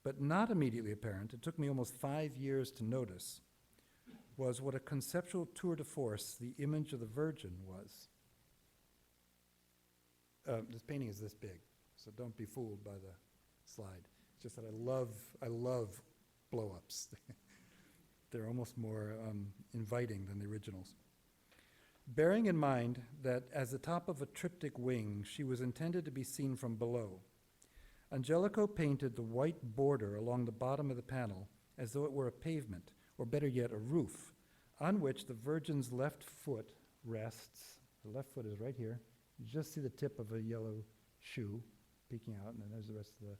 B: but not immediately apparent, it took me almost 5 years to notice, was what a conceptual tour de force the image of the Virgin was. This painting is this big, so don't be fooled by the slide. It's just that I love blow-ups. They're almost more inviting than the originals. Bearing in mind that as the top of a triptych wing, she was intended to be seen from below, Angelico painted the white border along the bottom of the panel as though it were a pavement, or better yet, a roof, on which the Virgin's left foot rests. The left foot is right here. You just see the tip of a yellow shoe peeking out, and then there's the rest of the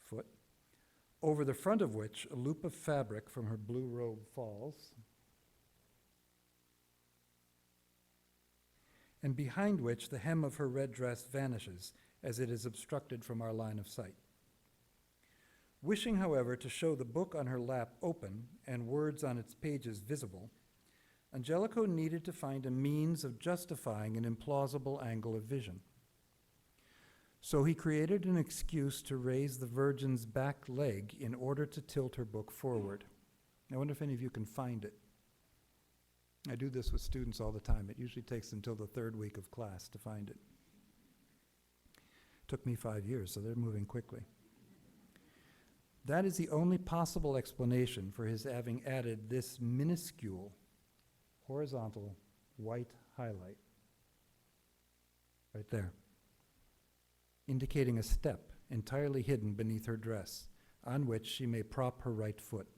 B: foot, over the front of which a loop of fabric from her blue robe falls, and behind which the hem of her red dress vanishes as it is obstructed from our line of sight. Wishing, however, to show the book on her lap open and words on its pages visible, Angelico needed to find a means of justifying an implausible angle of vision. So he created an excuse to raise the Virgin's back leg in order to tilt her book forward. I wonder if any of you can find it. I do this with students all the time. It usually takes until the 3rd week of class to find it. Took me 5 years, so they're moving quickly. That is the only possible explanation for his having added this minuscule horizontal white highlight right there. indicating a step entirely hidden beneath her dress, on which she may prop her right foot.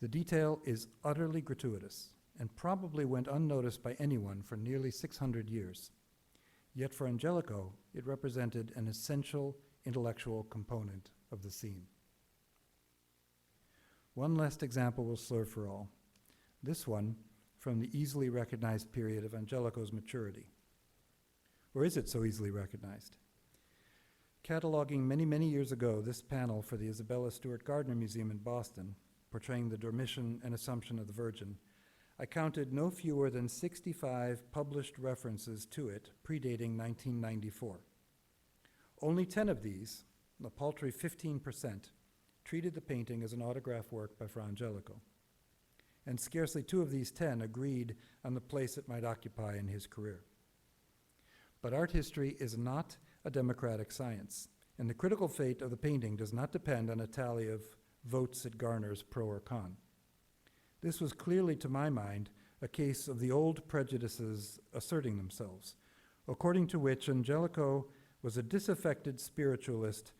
B: The detail is utterly gratuitous and probably went unnoticed by anyone for nearly 600 years. Yet for Angelico, it represented an essential intellectual component of the scene. One last example will serve for all. This one from the easily recognized period of Angelico's maturity. Or is it so easily recognized? Cataloging many, many years ago this panel for the Isabella Stewart Gardner Museum in Boston, portraying the Dormition and Assumption of the Virgin, I counted no fewer than 65 published references to it predating 1994. Only 10 of these, a paltry 15%, treated the painting as an autograph work by Fra Angelico. And scarcely 2 of these 10 agreed on the place it might occupy in his career. But art history is not a democratic science, and the critical fate of the painting does not depend on a tally of votes at Gardner's pro or con. This was clearly, to my mind, a case of the old prejudices asserting themselves, according to which Angelico was a disaffected spiritualist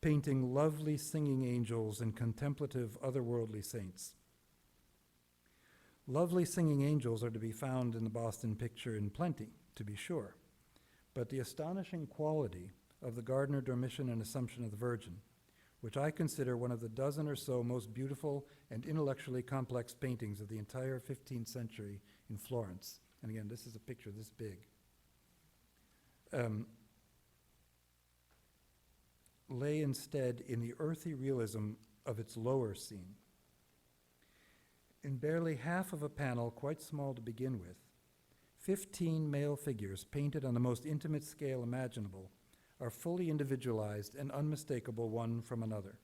B: painting lovely singing angels and contemplative otherworldly saints. Lovely singing angels are to be found in the Boston picture in plenty, to be sure, but the astonishing quality of the Gardner Dormition and Assumption of the Virgin, which I consider one of the dozen or so most beautiful and intellectually complex paintings of the entire 15th century in Florence. And again, this is a picture this big. Lay instead in the earthy realism of its lower scene. In barely half of a panel, quite small to begin with, 15 male figures painted on the most intimate scale imaginable are fully individualized and unmistakable one from another.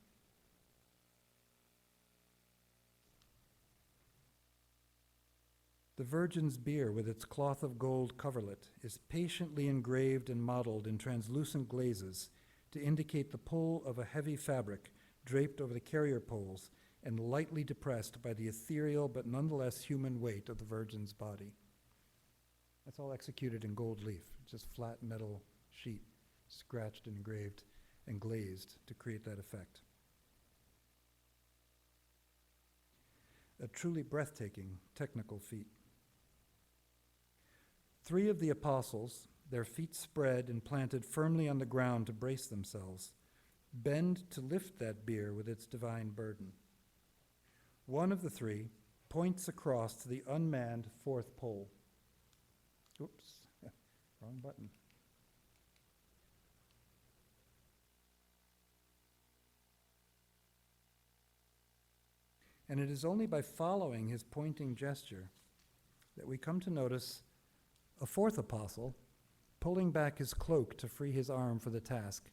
B: The Virgin's bier with its cloth of gold coverlet is patiently engraved and modeled in translucent glazes to indicate the pull of a heavy fabric draped over the carrier poles and lightly depressed by the ethereal but nonetheless human weight of the Virgin's body. That's all executed in gold leaf, just flat metal sheet, scratched and engraved and glazed to create that effect. A truly breathtaking technical feat. 3 of the apostles, their feet spread and planted firmly on the ground to brace themselves, bend to lift that bier with its divine burden. One of the 3 points across to the unmanned 4th pole. Oops, wrong button. And it is only by following his pointing gesture that we come to notice a 4th apostle pulling back his cloak to free his arm for the task,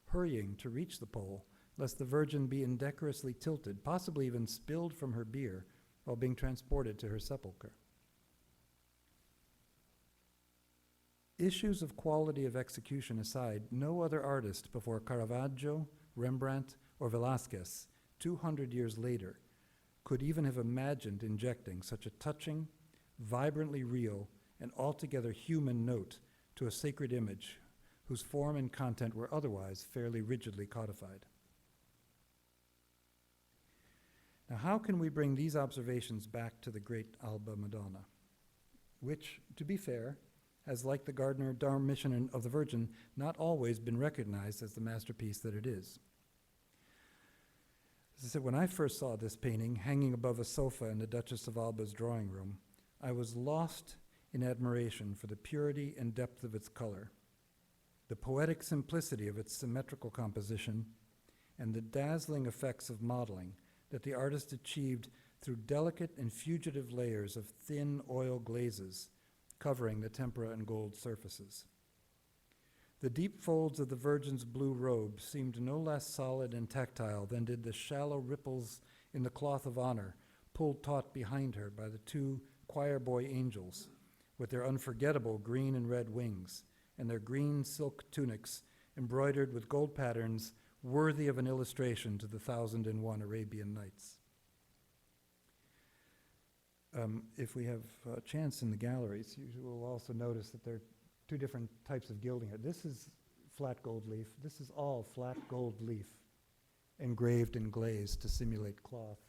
B: hurrying to reach the pole, lest the Virgin be indecorously tilted, possibly even spilled from her bier while being transported to her sepulchre. Issues of quality of execution aside, no other artist before Caravaggio, Rembrandt, or Velázquez 200 years later could even have imagined injecting such a touching, vibrantly real, and altogether human note to a sacred image whose form and content were otherwise fairly rigidly codified. Now, how can we bring these observations back to the great Alba Madonna, which, to be fair, has, like the Gardner Dormition of the Virgin, not always been recognized as the masterpiece that it is? As I said, when I first saw this painting hanging above a sofa in the Duchess of Alba's drawing room, I was lost in admiration for the purity and depth of its color, the poetic simplicity of its symmetrical composition, and the dazzling effects of modeling that the artist achieved through delicate and fugitive layers of thin oil glazes covering the tempera and gold surfaces. The deep folds of the Virgin's blue robe seemed no less solid and tactile than did the shallow ripples in the cloth of honor pulled taut behind her by the 2 choir boy angels with their unforgettable green and red wings and their green silk tunics embroidered with gold patterns worthy of an illustration to the 1001 Arabian Nights. If we have a chance in the galleries, you will also notice that there are 2 different types of gilding here. This is flat gold leaf. This is all flat gold leaf, engraved and glazed to simulate cloth.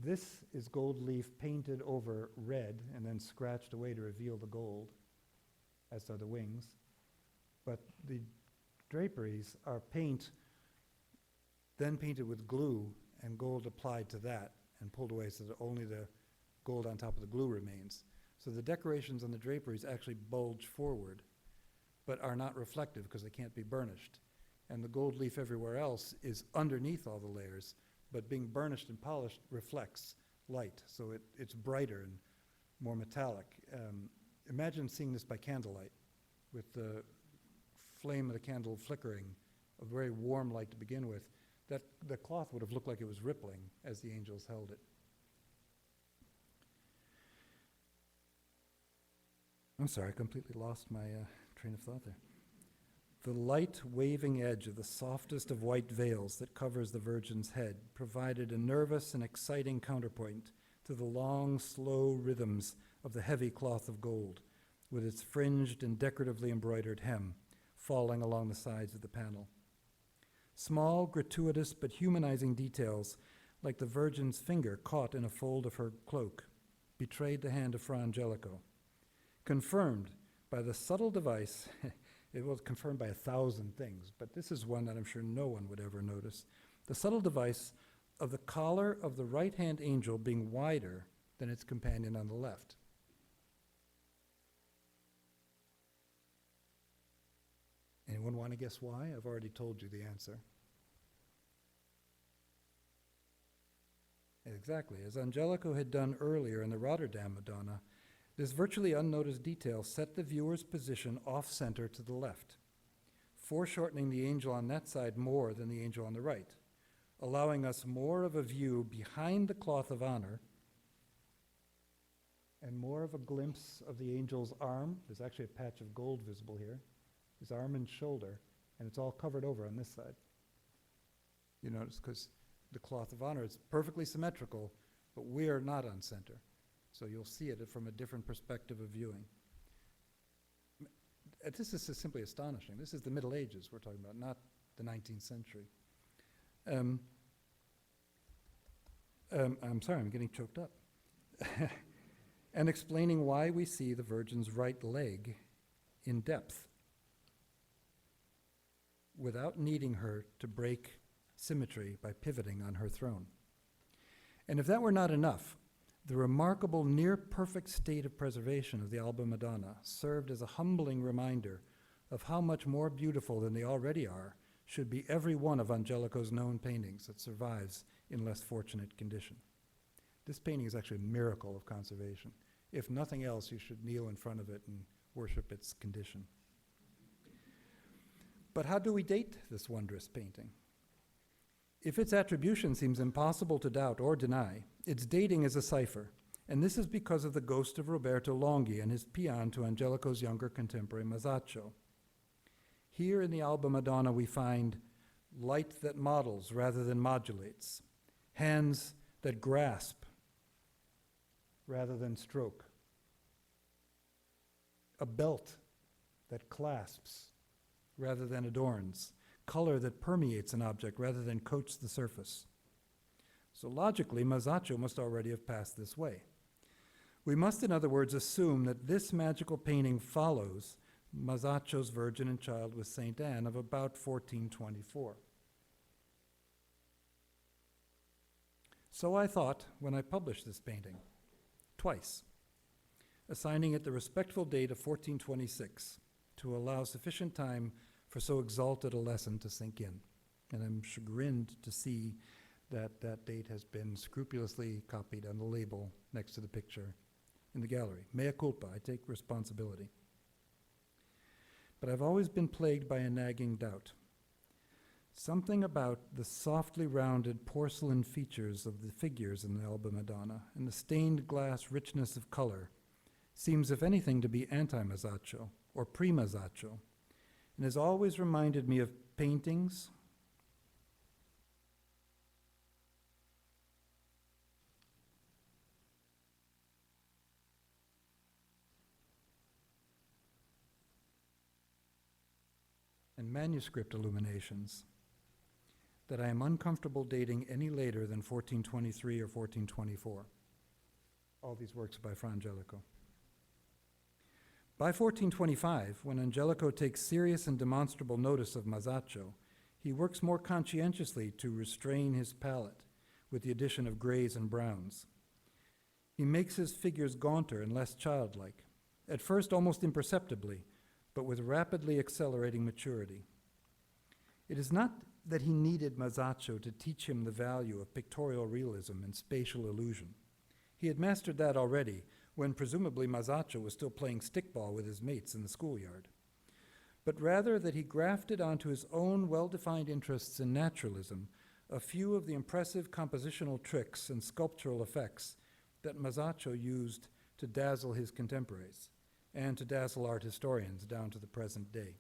B: This is gold leaf painted over red and then scratched away to reveal the gold, as are the wings. But the draperies are paint, then painted with glue and gold applied to that and pulled away so that only the gold on top of the glue remains. So the decorations on the draperies actually bulge forward, but are not reflective because they can't be burnished. And the gold leaf everywhere else is underneath all the layers, but being burnished and polished reflects light, so it's brighter and more metallic. Imagine seeing this by candlelight, with the flame of the candle flickering, a very warm light to begin with. That the cloth would have looked like it was rippling as the angels held it. I'm sorry, I completely lost my train of thought there. The light waving edge of the softest of white veils that covers the Virgin's head provided a nervous and exciting counterpoint to the long, slow rhythms of the heavy cloth of gold, with its fringed and decoratively embroidered hem falling along the sides of the panel. Small, gratuitous, but humanizing details, like the Virgin's finger caught in a fold of her cloak, betrayed the hand of Fra Angelico. Confirmed by the subtle device, it was confirmed by 1,000 things, but this is one that I'm sure no one would ever notice. The subtle device of the collar of the right-hand angel being wider than its companion on the left. Anyone want to guess why? I've already told you the answer. Exactly. As Angelico had done earlier in the Rotterdam Madonna, this virtually unnoticed detail set the viewer's position off-center to the left, foreshortening the angel on that side more than the angel on the right, allowing us more of a view behind the cloth of honor and more of a glimpse of the angel's arm. There's actually a patch of gold visible here. His arm and shoulder, and it's all covered over on this side. You notice, because the cloth of honor is perfectly symmetrical, but we are not on center. So you'll see it from a different perspective of viewing. This is simply astonishing. This is the Middle Ages we're talking about, not the 19th century. I'm sorry, I'm getting choked up. And explaining why we see the Virgin's right leg in depth without needing her to break symmetry by pivoting on her throne. And if that were not enough, the remarkable near-perfect state of preservation of the Alba Madonna served as a humbling reminder of how much more beautiful than they already are should be every one of Angelico's known paintings that survives in less fortunate condition. This painting is actually a miracle of conservation. If nothing else, you should kneel in front of it and worship its condition. But how do we date this wondrous painting? If its attribution seems impossible to doubt or deny, its dating is a cipher, and this is because of the ghost of Roberto Longhi and his paean to Angelico's younger contemporary Masaccio. Here in the Alba Madonna we find light that models rather than modulates, hands that grasp rather than stroke, a belt that clasps rather than adorns, color that permeates an object rather than coats the surface. So logically, Masaccio must already have passed this way. We must, in other words, assume that this magical painting follows Masaccio's Virgin and Child with St. Anne of about 1424. So I thought when I published this painting, twice, assigning it the respectful date of 1426 to allow sufficient time for so exalted a lesson to sink in. And I'm chagrined to see that that date has been scrupulously copied on the label next to the picture in the gallery. Mea culpa, I take responsibility. But I've always been plagued by a nagging doubt. Something about the softly rounded porcelain features of the figures in the Alba Madonna and the stained glass richness of color seems, if anything, to be anti-Masaccio or pre-Masaccio, and has always reminded me of paintings manuscript illuminations that I am uncomfortable dating any later than 1423 or 1424. All these works by Fra Angelico. By 1425, when Angelico takes serious and demonstrable notice of Masaccio, he works more conscientiously to restrain his palette with the addition of grays and browns. He makes his figures gaunter and less childlike, at first almost imperceptibly, but with rapidly accelerating maturity. It is not that he needed Masaccio to teach him the value of pictorial realism and spatial illusion. He had mastered that already, when presumably Masaccio was still playing stickball with his mates in the schoolyard, but rather that he grafted onto his own well-defined interests in naturalism a few of the impressive compositional tricks and sculptural effects that Masaccio used to dazzle his contemporaries and to dazzle art historians down to the present day.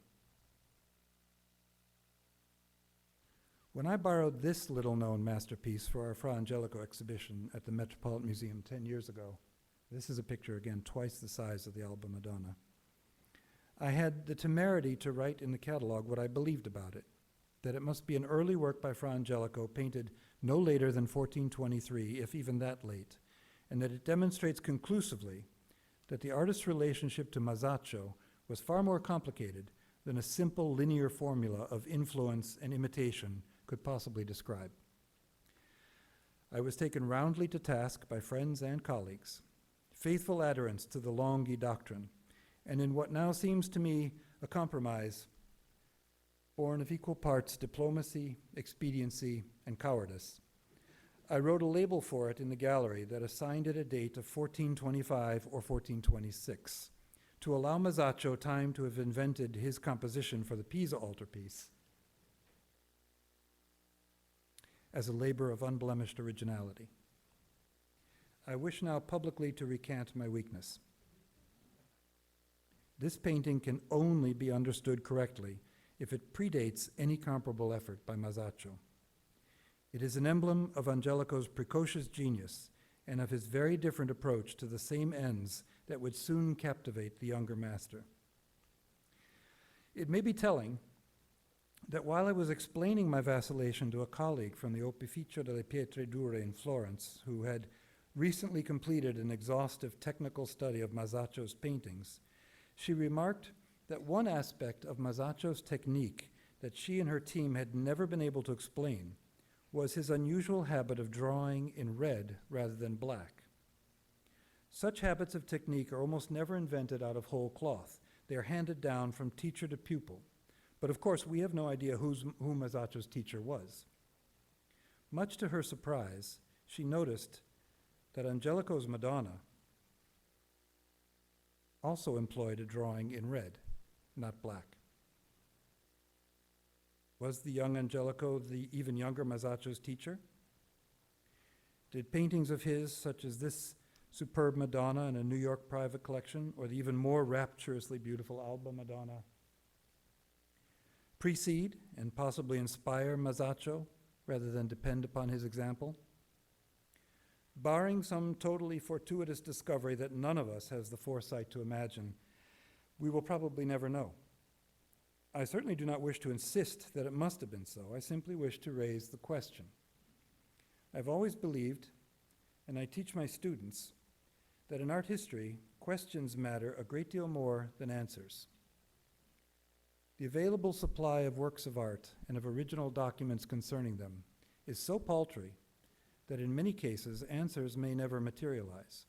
B: When I borrowed this little-known masterpiece for our Fra Angelico exhibition at the Metropolitan Museum 10 years ago, this is a picture, again, twice the size of the Alba Madonna, I had the temerity to write in the catalog what I believed about it, that it must be an early work by Fra Angelico painted no later than 1423, if even that late, and that it demonstrates conclusively that the artist's relationship to Masaccio was far more complicated than a simple linear formula of influence and imitation could possibly describe. I was taken roundly to task by friends and colleagues, faithful adherents to the Longhi doctrine, and in what now seems to me a compromise born of equal parts diplomacy, expediency, and cowardice, I wrote a label for it in the gallery that assigned it a date of 1425 or 1426, to allow Masaccio time to have invented his composition for the Pisa altarpiece as a labor of unblemished originality. I wish now publicly to recant my weakness. This painting can only be understood correctly if it predates any comparable effort by Masaccio. It is an emblem of Angelico's precocious genius and of his very different approach to the same ends that would soon captivate the younger master. It may be telling that while I was explaining my vacillation to a colleague from the Opificio delle Pietre Dure in Florence, who had recently completed an exhaustive technical study of Masaccio's paintings, she remarked that one aspect of Masaccio's technique that she and her team had never been able to explain was his unusual habit of drawing in red rather than black. Such habits of technique are almost never invented out of whole cloth. They are handed down from teacher to pupil. But of course, we have no idea who Masaccio's teacher was. Much to her surprise, she noticed that Angelico's Madonna also employed a drawing in red, not black. Was the young Angelico the even younger Masaccio's teacher? Did paintings of his, such as this superb Madonna in a New York private collection, or the even more rapturously beautiful Alba Madonna, precede and possibly inspire Masaccio rather than depend upon his example? Barring some totally fortuitous discovery that none of us has the foresight to imagine, we will probably never know. I certainly do not wish to insist that it must have been so. I simply wish to raise the question. I've always believed, and I teach my students, that in art history, questions matter a great deal more than answers. The available supply of works of art and of original documents concerning them is so paltry that in many cases answers may never materialize.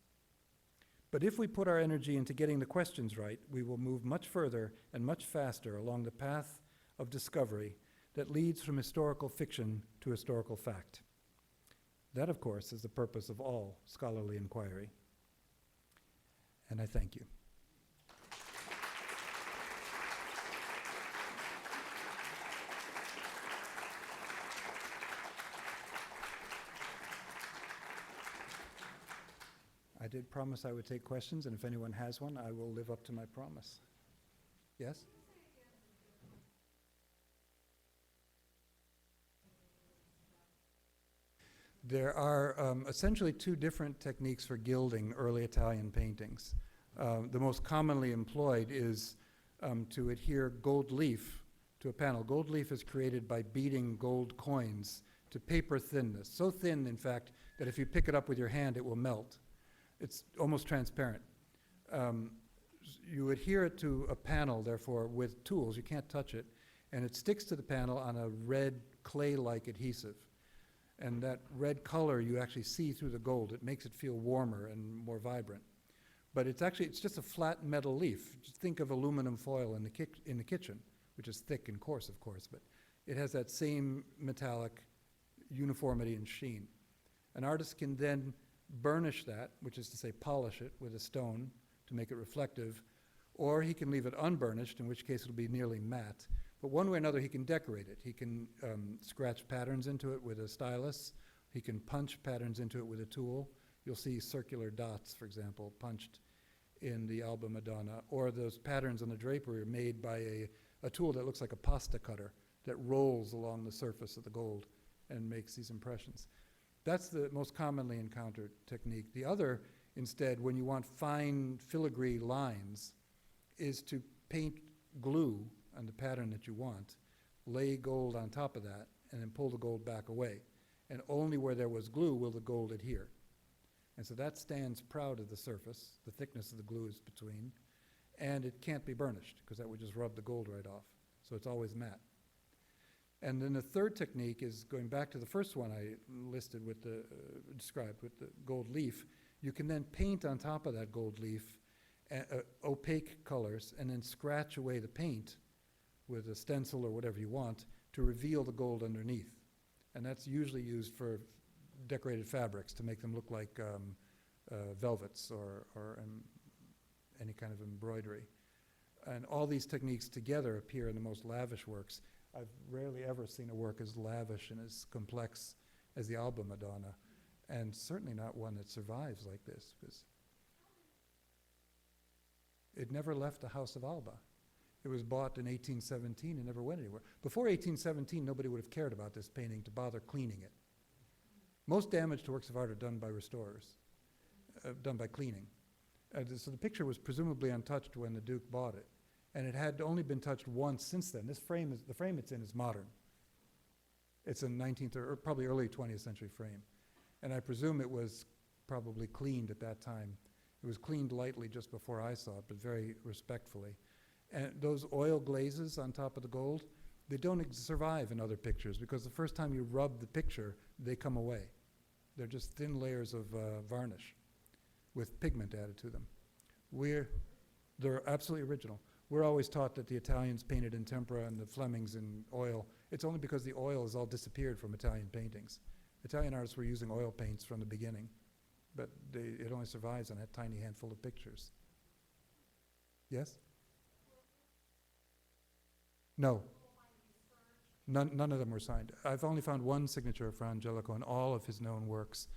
B: But if we put our energy into getting the questions right, we will move much further and much faster along the path of discovery that leads from historical fiction to historical fact. That, of course, is the purpose of all scholarly inquiry. And I thank you. I did promise I would take questions, and if anyone has one, I will live up to my promise. Yes? There are essentially two different techniques for gilding early Italian paintings. The most commonly employed is to adhere gold leaf to a panel. Gold leaf is created by beating gold coins to paper thinness. So thin, in fact, that if you pick it up with your hand, it will melt. It's almost transparent. You adhere it to a panel, therefore, with tools. You can't touch it. And it sticks to the panel on a red clay-like adhesive. And that red color you actually see through the gold. It makes it feel warmer and more vibrant. But it's just a flat metal leaf. Just think of aluminum foil in the kitchen, which is thick and coarse, of course, but it has that same metallic uniformity and sheen. An artist can then burnish that, which is to say polish it with a stone to make it reflective, or he can leave it unburnished, in which case it'll be nearly matte. But one way or another, he can decorate it. He can scratch patterns into it with a stylus. He can punch patterns into it with a tool. You'll see circular dots, for example, punched in the Alba Madonna, or those patterns on the drapery are made by a tool that looks like a pasta cutter that rolls along the surface of the gold and makes these impressions. That's the most commonly encountered technique. The other, instead, when you want fine filigree lines, is to paint glue on the pattern that you want, lay gold on top of that, and then pull the gold back away. And only where there was glue will the gold adhere. And so that stands proud of the surface. The thickness of the glue is between. And it can't be burnished, because that would just rub the gold right off. So it's always matte. And then the third technique is going back to the first one I listed with the, described with the gold leaf. You can then paint on top of that gold leaf opaque colors and then scratch away the paint with a stencil or whatever you want to reveal the gold underneath. And that's usually used for decorated fabrics to make them look like velvets or any kind of embroidery. And all these techniques together appear in the most lavish works. I've rarely ever seen a work as lavish and as complex as the Alba Madonna, and certainly not one that survives like this, because it never left the house of Alba. It was bought in 1817 and never went anywhere. Before 1817, nobody would have cared about this painting to bother cleaning it. Most damage to works of art are done by restorers, done by cleaning. So the picture was presumably untouched when the Duke bought it, and it had only been touched once since then. The frame it's in is modern. It's a 19th or probably early 20th century frame. And I presume it was probably cleaned at that time. It was cleaned lightly just before I saw it, but very respectfully. And those oil glazes on top of the gold, they don't survive in other pictures, because the first time you rub the picture, they come away. They're just thin layers of varnish with pigment added to them. They're absolutely original. We're always taught that the Italians painted in tempera and the Flemings in oil. It's only because the oil has all disappeared from Italian paintings. Italian artists were using oil paints from the beginning, but it only survives on that tiny handful of pictures. Yes? No. None of them were signed. I've only found one signature for Angelico in all of his known works.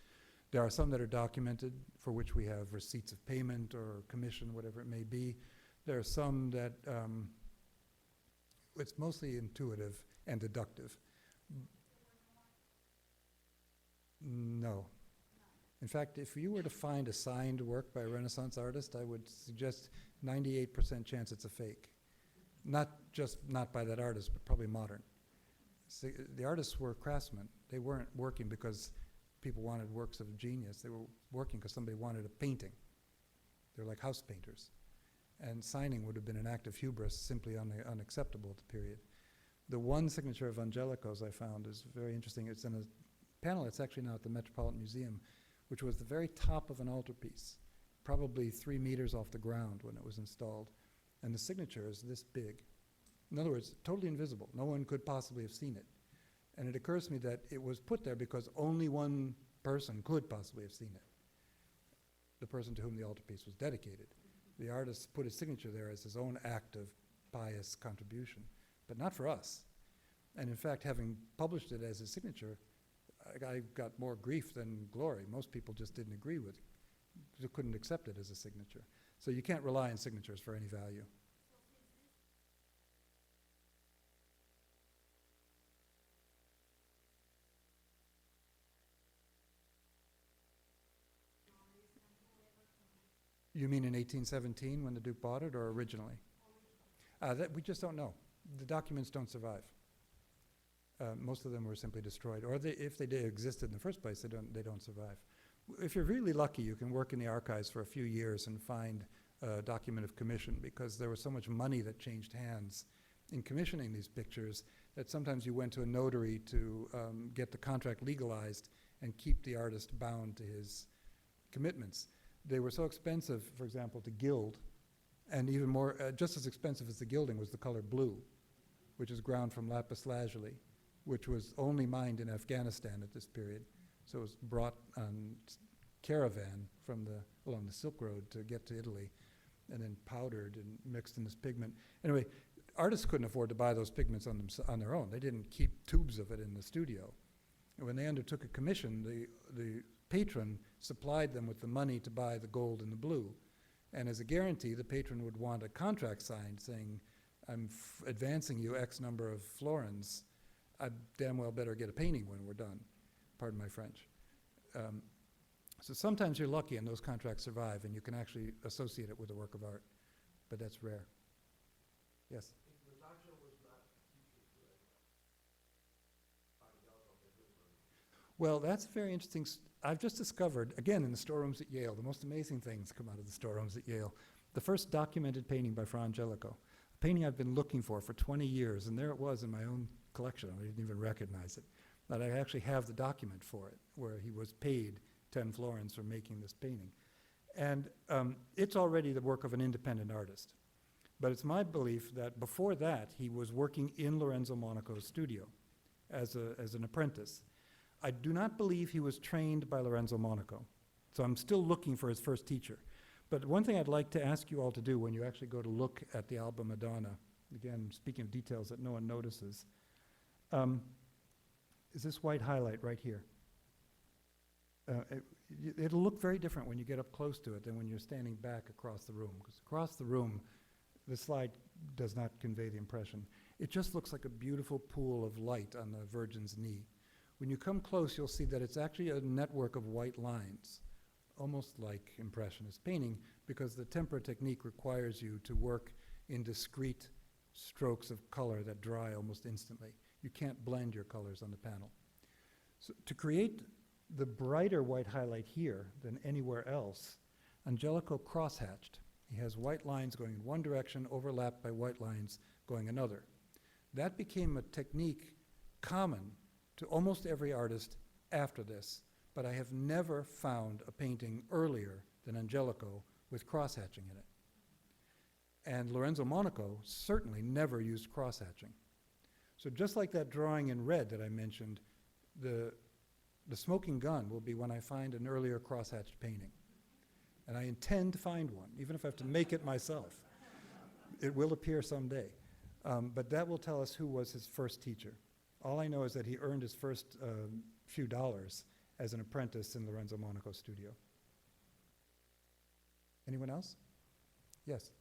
B: There are some that are documented, for which we have receipts of payment or commission, whatever it may be. There are some that it's mostly intuitive and deductive. No. In fact, if you were to find a signed work by a Renaissance artist, I would suggest 98% chance it's a fake. Not by that artist, but probably modern. So the artists were craftsmen. They weren't working because people wanted works of genius. They were working because somebody wanted a painting. They're like house painters. And signing would have been an act of hubris, simply unacceptable at the period. The one signature of Angelico's I found is very interesting. It's in a panel that's actually now at the Metropolitan Museum, which was the very top of an altarpiece, probably 3 meters off the ground when it was installed. And the signature is this big. In other words, totally invisible. No one could possibly have seen it. And it occurs to me that it was put there because only one person could possibly have seen it, the person to whom the altarpiece was dedicated. The artist put his signature there as his own act of pious contribution, but not for us. And in fact, having published it as his signature, I got more grief than glory. Most people just didn't agree with it. They couldn't accept it as a signature. So you can't rely on signatures for any value. You mean in 1817 when the Duke bought it, or originally? That we just don't know. the documents don't survive. Most of them were simply destroyed, or if they did existed in the first place, they don't survive. If you're really lucky, you can work in the archives for a few years and find a document of commission, because there was so much money that changed hands in commissioning these pictures that sometimes you went to a notary to get the contract legalized and keep the artist bound to his commitments. They were so expensive, for example, to gild, and even more, just as expensive as the gilding was the color blue, which is ground from lapis lazuli, which was only mined in Afghanistan at this period. So it was brought on caravan along the Silk Road to get to Italy, and then powdered and mixed in this pigment. Anyway, artists couldn't afford to buy those pigments on their own. They didn't keep tubes of it in the studio. And when they undertook a commission, the patron supplied them with the money to buy the gold and the blue. And as a guarantee, the patron would want a contract signed saying, I'm advancing you X number of florins. I damn well better get a painting when we're done. Pardon my French. So sometimes you're lucky and those contracts survive and you can actually associate it with a work of art, but that's rare. Yes? Well, that's very interesting. I've just discovered, again, in the storerooms at Yale, the most amazing things come out of the storerooms at Yale. The first documented painting by Fra Angelico, a painting I've been looking for 20 years, and there it was in my own collection. I didn't even recognize it. But I actually have the document for it, where he was paid 10 florins for making this painting. And it's already the work of an independent artist. But it's my belief that before that, he was working in Lorenzo Monaco's studio as an apprentice. I do not believe he was trained by Lorenzo Monaco. So I'm still looking for his first teacher. But one thing I'd like to ask you all to do when you actually go to look at the Alba Madonna, again, speaking of details that no one notices, is this white highlight right here. It'll look very different when you get up close to it than when you're standing back across the room. Because across the room, the slide does not convey the impression. It just looks like a beautiful pool of light on the Virgin's knee. When you come close, you'll see that it's actually a network of white lines, almost like Impressionist painting, because the tempera technique requires you to work in discrete strokes of color that dry almost instantly. You can't blend your colors on the panel. So to create the brighter white highlight here than anywhere else, Angelico crosshatched. He has white lines going in one direction, overlapped by white lines going another. That became a technique common to almost every artist after this, but I have never found a painting earlier than Angelico with crosshatching in it. And Lorenzo Monaco certainly never used crosshatching. So just like that drawing in red that I mentioned, the smoking gun will be when I find an earlier crosshatched painting. And I intend to find one, even if I have to make it myself. It will appear someday. But that will tell us who was his first teacher. All I know is that he earned his first few dollars as an apprentice in Lorenzo Monaco's studio. Anyone else? Yes?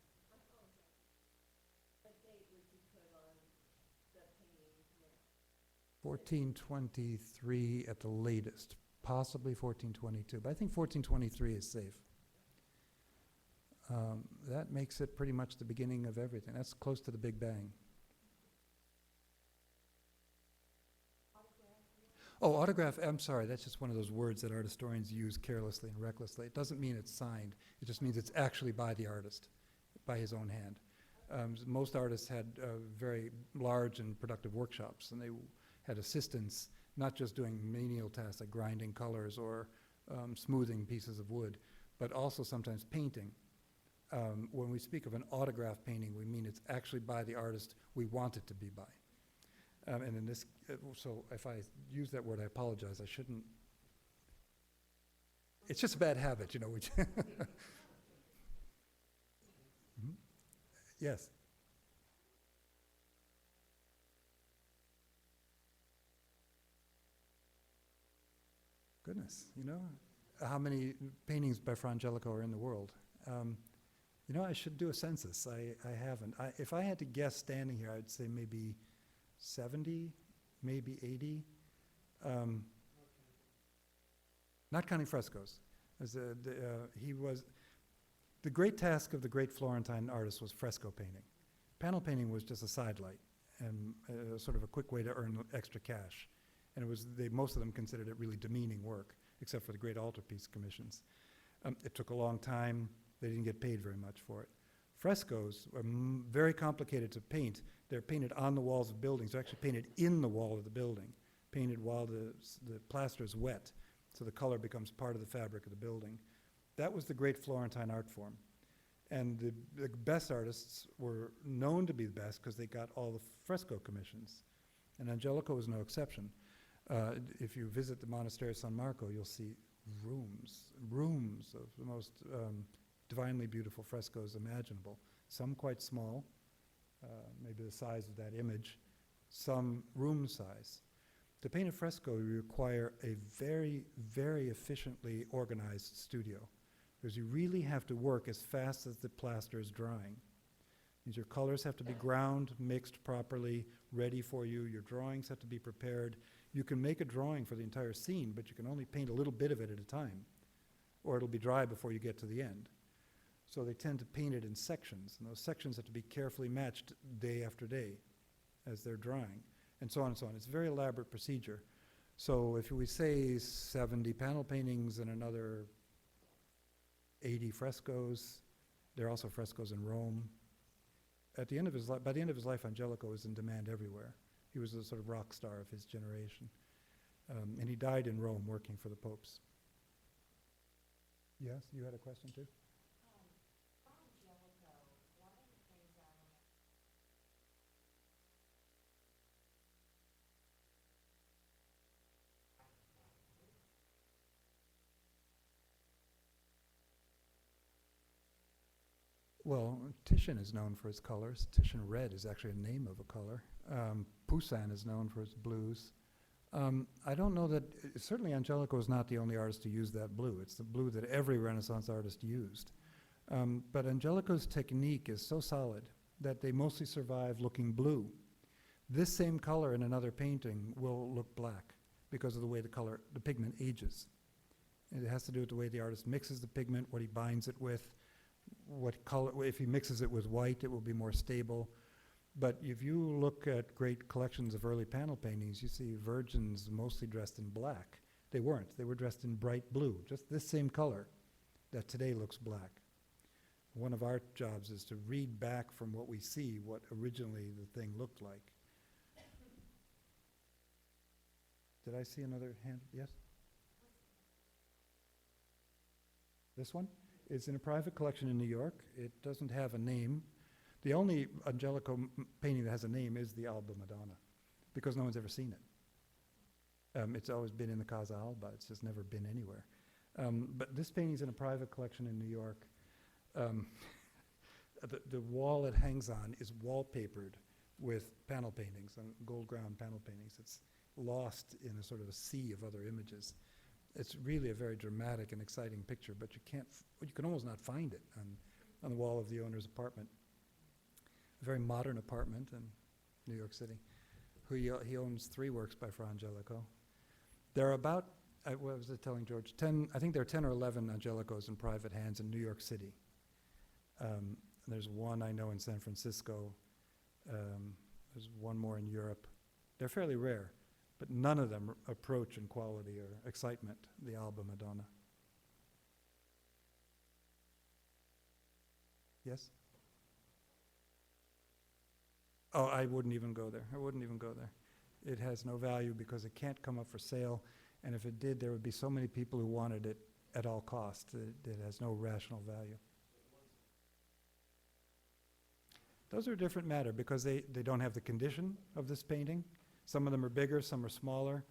B: 1423 at the latest, possibly 1422, but I think 1423 is safe. That makes it pretty much the beginning of everything. That's close to the Big Bang. Oh, autograph, I'm sorry, that's just one of those words that art historians use carelessly and recklessly. It doesn't mean it's signed. It just means it's actually by the artist, by his own hand. Most artists had very large and productive workshops, and they had assistants, not just doing menial tasks like grinding colors or smoothing pieces of wood, but also sometimes painting. When we speak of an autograph painting, we mean it's actually by the artist we want it to be by. And in this, so if I use that word, I apologize. I shouldn't. It's just a bad habit, you know. Which Yes. Goodness, you know, how many paintings by Fra Angelico are in the world? You know, I should do a census. I haven't. If I had to guess standing here, I'd say maybe 70, maybe 80. Not counting frescoes. He was, the great task of the great Florentine artist was fresco painting. Panel painting was just a sidelight. and sort of a quick way to earn extra cash. And it was, most of them considered it really demeaning work, except for the great altarpiece commissions. It took a long time. They didn't get paid very much for it. Frescoes are very complicated to paint. They're painted on the walls of buildings. They're actually painted in the wall of the building, painted while the plaster is wet, so the color becomes part of the fabric of the building. That was the great Florentine art form. And the best artists were known to be the best because they got all the fresco commissions. And Angelico was no exception. If you visit the monastery of San Marco, you'll see rooms of the most divinely beautiful frescoes imaginable. Some quite small, maybe the size of that image, some room size. To paint a fresco, you require a very, very efficiently organized studio, because you really have to work as fast as the plaster is drying. Means your colors have to be ground, mixed properly, ready for you. Your drawings have to be prepared. You can make a drawing for the entire scene, but you can only paint a little bit of it at a time, or it'll be dry before you get to the end. So they tend to paint it in sections, and those sections have to be carefully matched day after day as they're drying, and so on and so on. It's a very elaborate procedure. So if we say 70 panel paintings and another 80 frescoes, there are also frescoes in Rome. At the end of his by the end of his life, Angelico was in demand everywhere. He was a sort of rock star of his generation. And he died in Rome working for the popes. Yes, you had a question too? Well, Titian is known for his colors. Titian red is actually a name of a color. Poussin is known for his blues. I don't know that, certainly Angelico is not the only artist to use that blue. It's the blue that every Renaissance artist used. But Angelico's technique is so solid that they mostly survive looking blue. This same color in another painting will look black because of the way the pigment ages. It has to do with the way the artist mixes the pigment, what he binds it with, what color. If he mixes it with white, it will be more stable. But if you look at great collections of early panel paintings, you see virgins mostly dressed in black. They weren't. They were dressed in bright blue, just this same color that today looks black. One of our jobs is to read back from what we see what originally the thing looked like. Did I see another hand? Yes? This one? It's in a private collection in New York. It doesn't have a name. The only Angelico painting that has a name is the Alba Madonna, because no one's ever seen it. It's always been in the Casa Alba. It's just never been anywhere. But this painting's in a private collection in New York. The wall it hangs on is wallpapered with panel paintings, and gold ground panel paintings. It's lost in a sort of a sea of other images. It's really a very dramatic and exciting picture, but you can almost not find it on the wall of the owner's apartment. A very modern apartment in New York City. He owns 3 works by Fra Angelico. There are about, what was I telling George? I think there are 10 or 11 Angelicos in private hands in New York City. There's one I know in San Francisco. There's one more in Europe. They're fairly rare, but none of them approach in quality or excitement the Alba Madonna. Yes? Oh, I wouldn't even go there. I wouldn't even go there. It has no value because it can't come up for sale, and if it did, there would be so many people who wanted it at all costs. It has no rational value. Those are a different matter because they don't have the condition of this painting. Some of them are bigger, some are smaller.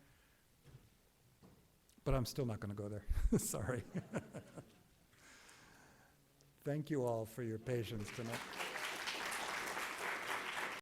B: But I'm still not going to go there. Sorry. Thank you all for your patience tonight.